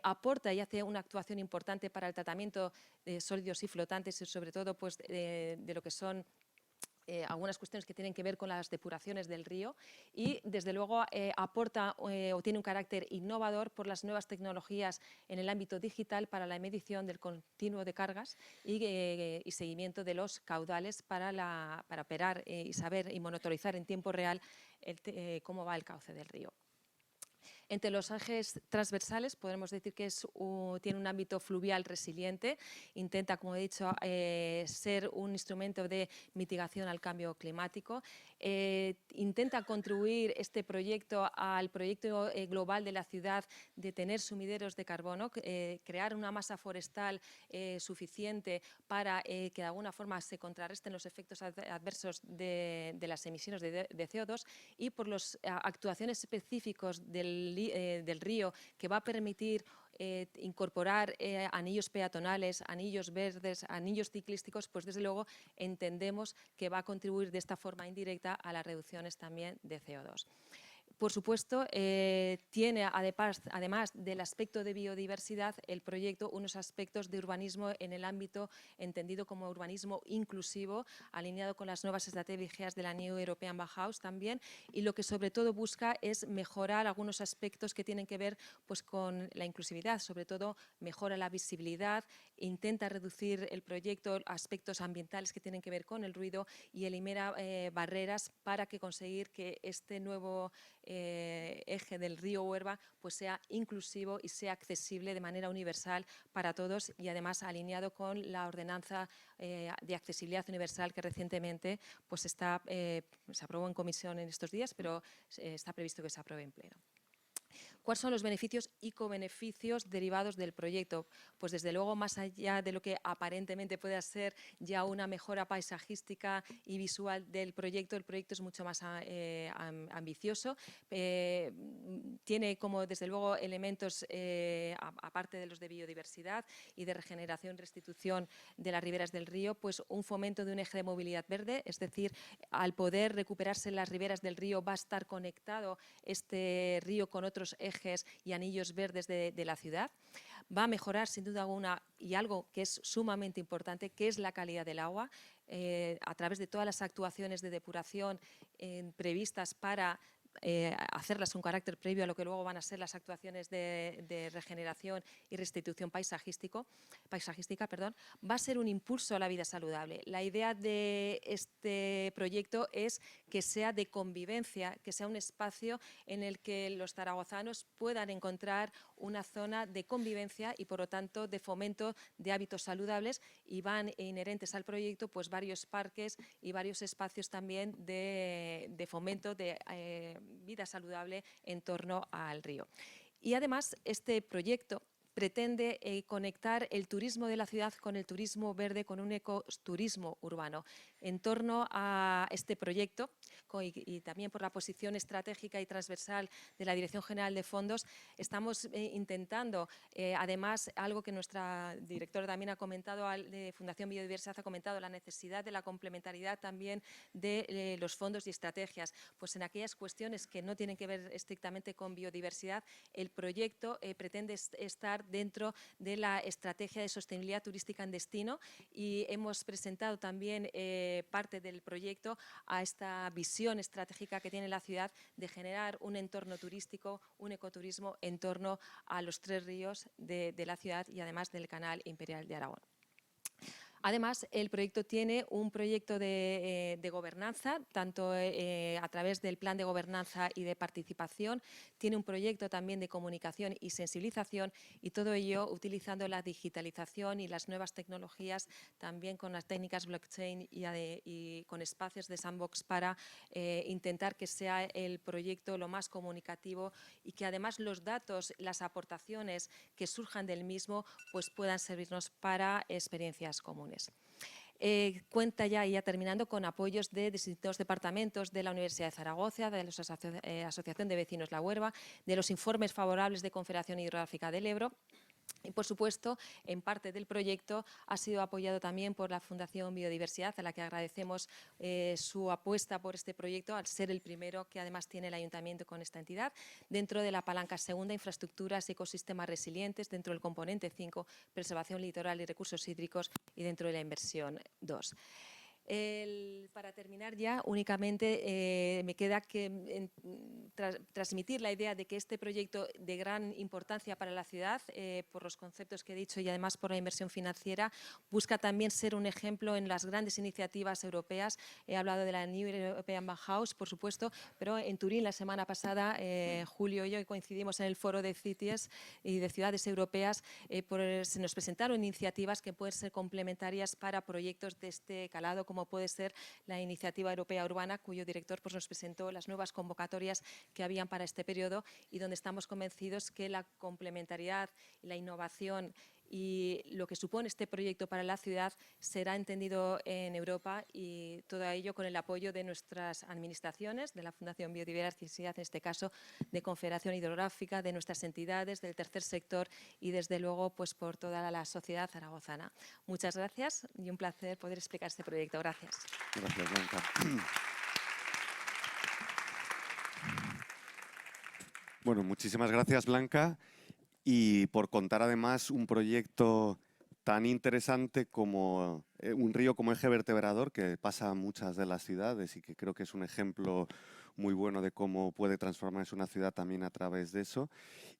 Aporta y hace una actuación importante para el tratamiento de sólidos y flotantes y sobre todo pues, de lo que son algunas cuestiones que tienen que ver con las depuraciones del río y, desde luego, aporta o tiene un carácter innovador por las nuevas tecnologías en el ámbito digital para la medición del continuo de cargas y seguimiento de los caudales para operar y saber y monitorizar en tiempo real cómo va el cauce del río. Entre los ejes transversales podemos decir que tiene un ámbito fluvial resiliente, intenta, como he dicho, ser un instrumento de mitigación al cambio climático, intenta contribuir este proyecto al proyecto global de la ciudad de tener sumideros de carbono, crear una masa forestal suficiente para que de alguna forma se contrarresten los efectos adversos de las emisiones de CO2 y por las actuaciones específicas del río que va a permitir incorporar anillos peatonales, anillos verdes, anillos ciclísticos, pues desde luego entendemos que va a contribuir de esta forma indirecta a las reducciones también de CO2. Por supuesto, tiene, además del aspecto de biodiversidad, el proyecto unos aspectos de urbanismo en el ámbito entendido como urbanismo inclusivo, alineado con las nuevas estrategias de la New European Bauhaus también, y lo que sobre todo busca es mejorar algunos aspectos que tienen que ver pues, con la inclusividad, sobre todo mejora la visibilidad, intenta reducir el proyecto aspectos ambientales que tienen que ver con el ruido y elimina barreras para conseguir que este nuevo eje del río Huerva pues sea inclusivo y sea accesible de manera universal para todos y además alineado con la ordenanza de accesibilidad universal que recientemente pues se aprobó en comisión en estos días, pero está previsto que se apruebe en pleno. ¿Cuáles son los beneficios y cobeneficios derivados del proyecto? Pues desde luego, más allá de lo que aparentemente pueda ser ya una mejora paisajística y visual del proyecto, el proyecto es mucho más ambicioso. Tiene como desde luego elementos, aparte de los de biodiversidad y de regeneración y restitución de las riberas del río, pues un fomento de un eje de movilidad verde, es decir, al poder recuperarse las riberas del río va a estar conectado este río con otros ejes y anillos verdes de la ciudad. Va a mejorar sin duda alguna y algo que es sumamente importante, que es la calidad del agua, a través de todas las actuaciones de depuración previstas para hacerlas con carácter previo a lo que luego van a ser las actuaciones de regeneración y restitución paisajística, va a ser un impulso a la vida saludable. La idea de este proyecto es que sea de convivencia, que sea un espacio en el que los zaragozanos puedan encontrar una zona de convivencia y, por lo tanto, de fomento de hábitos saludables, y van inherentes al proyecto pues varios parques y varios espacios también de fomento de vida saludable en torno al río. Y además este proyecto pretende conectar el turismo de la ciudad con el turismo verde, con un ecoturismo urbano. En torno a este proyecto y también por la posición estratégica y transversal de la Dirección General de Fondos, estamos intentando, además, algo que nuestra directora también ha comentado, de Fundación Biodiversidad ha comentado, la necesidad de la complementariedad también de los fondos y estrategias. Pues en aquellas cuestiones que no tienen que ver estrictamente con biodiversidad, el proyecto pretende estar dentro de la estrategia de sostenibilidad turística en destino, y hemos presentado también parte del proyecto a esta visión estratégica que tiene la ciudad de generar un entorno turístico, un ecoturismo en torno a los 3 ríos de la ciudad y además del Canal Imperial de Aragón. Además, el proyecto tiene un proyecto de gobernanza, tanto a través del plan de gobernanza y de participación, tiene un proyecto también de comunicación y sensibilización, y todo ello utilizando la digitalización y las nuevas tecnologías, también con las técnicas blockchain y con espacios de sandbox para intentar que sea el proyecto lo más comunicativo y que además los datos, las aportaciones que surjan del mismo, pues puedan servirnos para experiencias comunes. Cuenta ya terminando con apoyos de distintos departamentos de la Universidad de Zaragoza, de la Asociación de Vecinos La Huerva, de los informes favorables de Confederación Hidrográfica del Ebro. Y, por supuesto, en parte del proyecto ha sido apoyado también por la Fundación Biodiversidad, a la que agradecemos su apuesta por este proyecto, al ser el primero que además tiene el Ayuntamiento con esta entidad, dentro de la palanca segunda, infraestructuras y ecosistemas resilientes, dentro del componente 5, preservación litoral y recursos hídricos, y dentro de la inversión 2. Para terminar ya, únicamente me queda que transmitir la idea de que este proyecto de gran importancia para la ciudad, por los conceptos que he dicho y además por la inversión financiera, busca también ser un ejemplo en las grandes iniciativas europeas. He hablado de la New European Bauhaus, por supuesto, pero en Turín la semana pasada, Julio y yo coincidimos en el foro de Cities y de ciudades europeas, se nos presentaron iniciativas que pueden ser complementarias para proyectos de este calado, como puede ser la Iniciativa Europea Urbana, cuyo director pues, nos presentó las nuevas convocatorias que habían para este periodo, y donde estamos convencidos que la complementariedad, la innovación y lo que supone este proyecto para la ciudad será entendido en Europa, y todo ello con el apoyo de nuestras administraciones, de la Fundación Biodiversidad, en este caso de Confederación Hidrográfica, de nuestras entidades, del tercer sector y desde luego pues por toda la sociedad zaragozana. Muchas gracias y un placer poder explicar este proyecto. Gracias. Gracias, Blanca. Bueno, muchísimas gracias, Blanca, y por contar además un proyecto tan interesante como un río como eje vertebrador que pasa a muchas de las ciudades y que creo que es un ejemplo muy bueno de cómo puede transformarse una ciudad también a través de eso,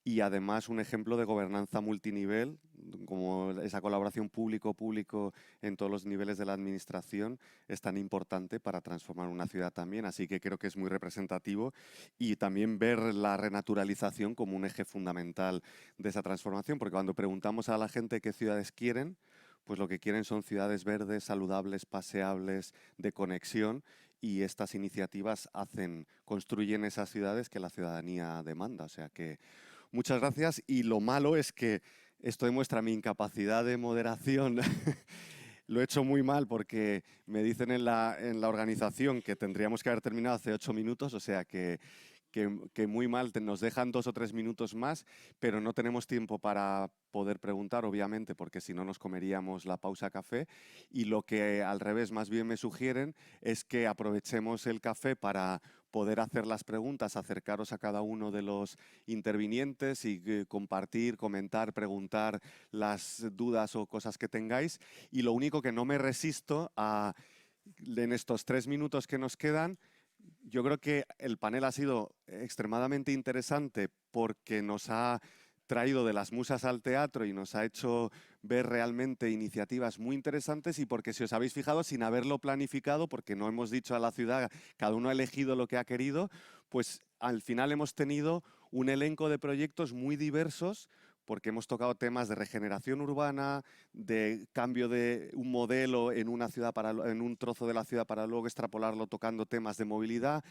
y además un ejemplo de gobernanza multinivel, como esa colaboración público-público en todos los niveles de la administración es tan importante para transformar una ciudad también, así que creo que es muy representativo, y también ver la renaturalización como un eje fundamental de esa transformación, porque cuando preguntamos a la gente qué ciudades quieren, pues lo que quieren son ciudades verdes, saludables, paseables, de conexión, y estas iniciativas construyen esas ciudades que la ciudadanía demanda. O sea que muchas gracias, y lo malo es que esto demuestra mi incapacidad de moderación. Lo he hecho muy mal porque me dicen en la organización que tendríamos que haber terminado hace 8 minutos, o sea que muy mal, nos dejan 2 o 3 minutos más, pero no tenemos tiempo para poder preguntar, obviamente, porque si no nos comeríamos la pausa café, y lo que al revés más bien me sugieren es que aprovechemos el café para poder hacer las preguntas, acercaros a cada uno de los intervinientes y compartir, comentar, preguntar las dudas o cosas que tengáis, y lo único que no me resisto en estos 3 minutos que nos quedan. Yo creo que el panel ha sido extremadamente interesante porque nos ha traído de las musas al teatro y nos ha hecho ver realmente iniciativas muy interesantes, y porque, si os habéis fijado, sin haberlo planificado, porque no hemos dicho a la ciudad, cada uno ha elegido lo que ha querido, pues al final hemos tenido un elenco de proyectos muy diversos, porque hemos tocado temas de regeneración urbana, de cambio de un modelo en una ciudad en un trozo de la ciudad para luego extrapolarlo tocando temas de movilidad.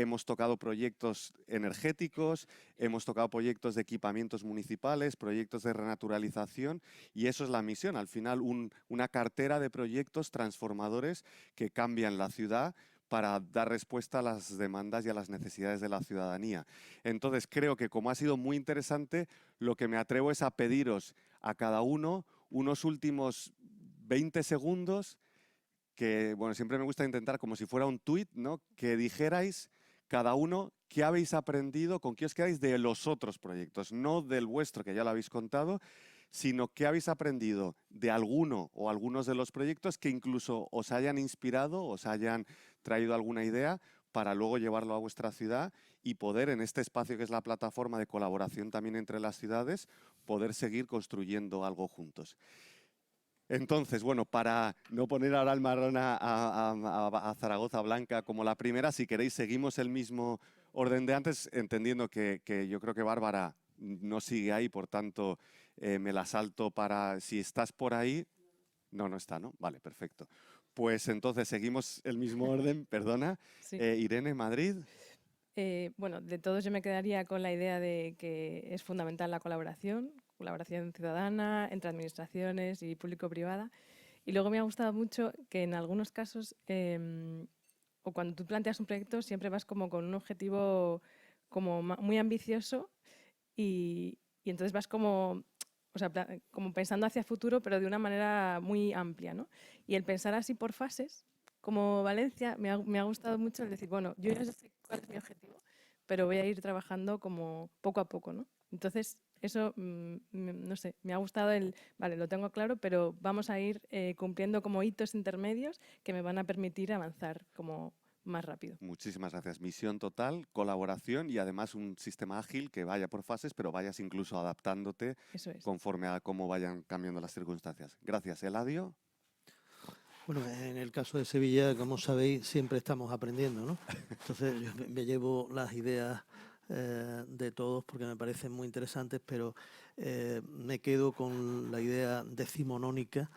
hemos tocado proyectos energéticos, hemos tocado proyectos de equipamientos municipales, proyectos de renaturalización, y eso es la misión, al final una cartera de proyectos transformadores que cambian la ciudad para dar respuesta a las demandas y a las necesidades de la ciudadanía. Entonces, creo que como ha sido muy interesante, lo que me atrevo es a pediros a cada uno unos últimos 20 segundos que, bueno, siempre me gusta intentar como si fuera un tuit, ¿no? Que dijerais cada uno qué habéis aprendido, con qué os quedáis de los otros proyectos, no del vuestro, que ya lo habéis contado, sino qué habéis aprendido de alguno o algunos de los proyectos que incluso os hayan inspirado, os hayan traído alguna idea para luego llevarlo a vuestra ciudad y poder, en este espacio que es la plataforma de colaboración también entre las ciudades, poder seguir construyendo algo juntos. Entonces, bueno, para no poner ahora el marrón a Zaragoza Blanca como la primera, si queréis seguimos el mismo orden de antes, entendiendo que yo creo que Bárbara no sigue ahí, por tanto me la salto para... Si estás por ahí... No, no está, ¿no? Vale, perfecto. Pues entonces seguimos el mismo orden, perdona. Sí. Irene, Madrid. Bueno, de todos yo me quedaría con la idea de que es fundamental la colaboración ciudadana entre administraciones y público-privada. Y luego me ha gustado mucho que en algunos casos, o cuando tú planteas un proyecto, siempre vas como con un objetivo como muy ambicioso y entonces vas como, o sea, como pensando hacia futuro, pero de una manera muy amplia, ¿no? Y el pensar así por fases, como Valencia, me ha gustado mucho el decir, bueno, yo ya sé cuál es mi objetivo, pero voy a ir trabajando como poco a poco, ¿no? Entonces, eso, no sé, me ha gustado vale, lo tengo claro, pero vamos a ir cumpliendo como hitos intermedios que me van a permitir avanzar como más rápido. Muchísimas gracias. Misión total, colaboración y además un sistema ágil que vaya por fases, pero vayas incluso adaptándote conforme a cómo vayan cambiando las circunstancias. Gracias. Eladio. Bueno, en el caso de Sevilla, como sabéis, siempre estamos aprendiendo, ¿no? Entonces yo me llevo las ideas de todos porque me parecen muy interesantes, pero me quedo con la idea decimonónica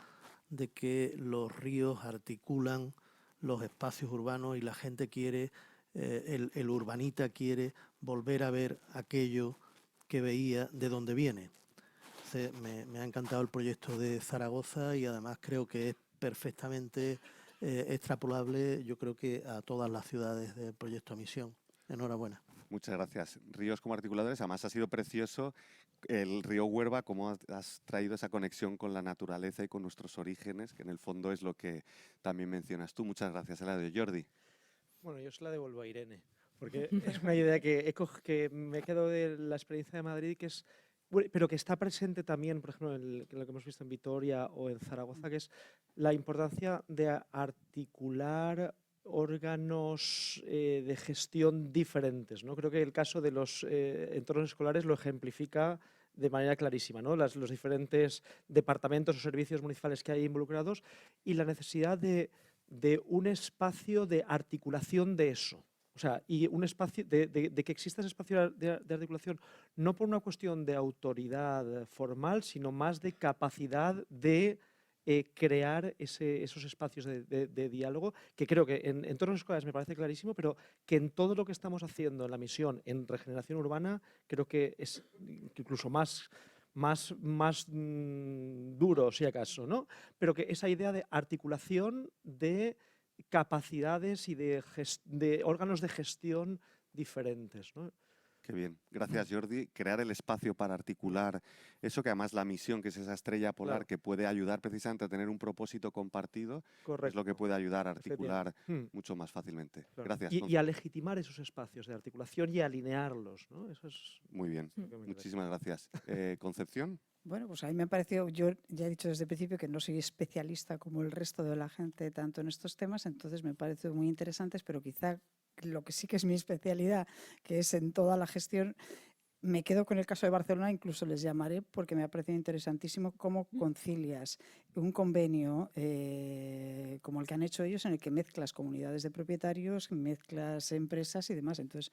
de que los ríos articulan los espacios urbanos y la gente quiere, el urbanita quiere volver a ver aquello que veía de donde viene. Entonces, me ha encantado el proyecto de Zaragoza y además creo que es perfectamente extrapolable, yo creo que a todas las ciudades del proyecto Misión. Enhorabuena. Muchas gracias. Ríos como articuladores, además ha sido precioso el río Huerva, cómo has traído esa conexión con la naturaleza y con nuestros orígenes, que en el fondo es lo que también mencionas tú. Muchas gracias, Eladio. Jordi. Bueno, yo se la devuelvo a Irene, porque es una idea que me quedo de la experiencia de Madrid, pero que está presente también, por ejemplo, en lo que hemos visto en Vitoria o en Zaragoza, que es la importancia de articular órganos de gestión diferentes, ¿no? Creo que el caso de los entornos escolares lo ejemplifica de manera clarísima, ¿no? Los diferentes departamentos o servicios municipales que hay involucrados y la necesidad de un espacio de articulación de eso. O sea, y un espacio de que exista ese espacio de articulación no por una cuestión de autoridad formal, sino más de capacidad de crear esos espacios de diálogo, que creo que en entornos escolares me parece clarísimo, pero que en todo lo que estamos haciendo en la misión en regeneración urbana, creo que es incluso más duro, si acaso, ¿no? Pero que esa idea de articulación de capacidades y de órganos de gestión diferentes, ¿no? Qué bien. Gracias, Jordi. Crear el espacio para articular eso, que además la misión, que es esa estrella polar, claro, que puede ayudar precisamente a tener un propósito compartido, correcto, es lo que puede ayudar a articular mucho más fácilmente. Claro. Gracias. Y a legitimar esos espacios de articulación y alinearlos, ¿no? Eso es... Muy bien. Muchísimas gracias. Concepción. Bueno, pues a mí me ha parecido, yo ya he dicho desde el principio que no soy especialista como el resto de la gente tanto en estos temas, entonces me parecen muy interesantes, pero quizá lo que sí que es mi especialidad, que es en toda la gestión, me quedo con el caso de Barcelona, incluso les llamaré porque me ha parecido interesantísimo cómo concilias un convenio como el que han hecho ellos, en el que mezclas comunidades de propietarios, mezclas empresas y demás. Entonces,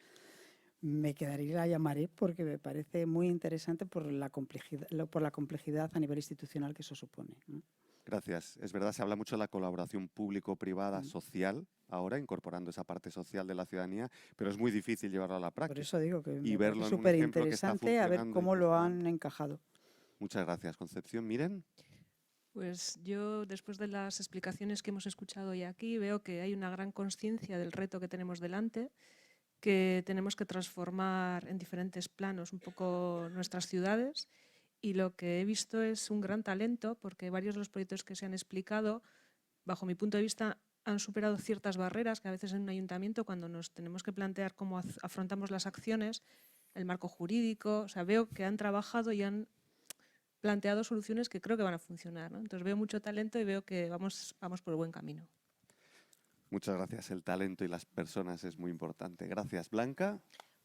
me quedaré y la llamaré porque me parece muy interesante por la complejidad a nivel institucional que eso supone, ¿no? Gracias. Es verdad, se habla mucho de la colaboración público-privada social, ahora, incorporando esa parte social de la ciudadanía, pero es muy difícil llevarlo a la práctica. Por eso digo que y verlo es en un súper ejemplo que está interesante a ver funcionando cómo lo han impresionante. encajado. Muchas gracias, Concepción. Miren. Pues yo, después de las explicaciones que hemos escuchado hoy aquí, veo que hay una gran conciencia del reto que tenemos delante, que tenemos que transformar en diferentes planos un poco nuestras ciudades, y lo que he visto es un gran talento, porque varios de los proyectos que se han explicado, bajo mi punto de vista, han superado ciertas barreras que a veces en un ayuntamiento, cuando nos tenemos que plantear cómo afrontamos las acciones, el marco jurídico, o sea, veo que han trabajado y han planteado soluciones que creo que van a funcionar, ¿no? Entonces veo mucho talento y veo que vamos por el buen camino. Muchas gracias. El talento y las personas es muy importante. Gracias, Blanca.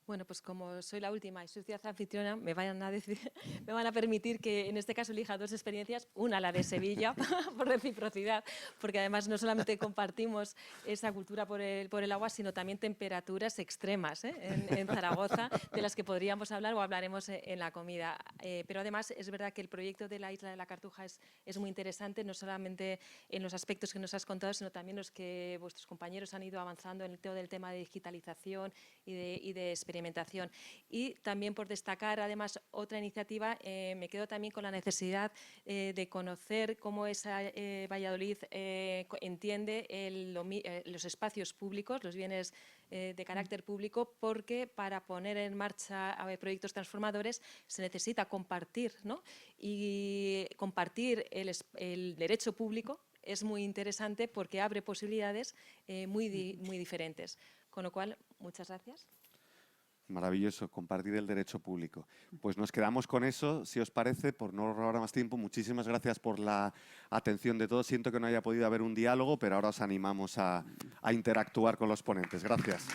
Bueno, pues como soy la última y soy ciudad anfitriona, me van a permitir que en este caso elija 2 experiencias, una la de Sevilla, por reciprocidad, porque además no solamente compartimos esa cultura por el agua, sino también temperaturas extremas en Zaragoza, de las que podríamos hablar o hablaremos en la comida. Pero además es verdad que el proyecto de la Isla de la Cartuja es muy interesante, no solamente en los aspectos que nos has contado, sino también los que vuestros compañeros han ido avanzando en todo el tema de digitalización y de experimentación. Y también por destacar, además, otra iniciativa, me quedo también con la necesidad de conocer cómo Valladolid entiende los espacios públicos, los bienes de carácter público, porque para poner en marcha proyectos transformadores se necesita compartir, ¿no? Y compartir el derecho público es muy interesante porque abre posibilidades muy diferentes. Con lo cual, muchas gracias. Maravilloso, compartir el derecho público. Pues nos quedamos con eso, si os parece, por no robar más tiempo. Muchísimas gracias por la atención de todos. Siento que no haya podido haber un diálogo, pero ahora os animamos a interactuar con los ponentes. Gracias.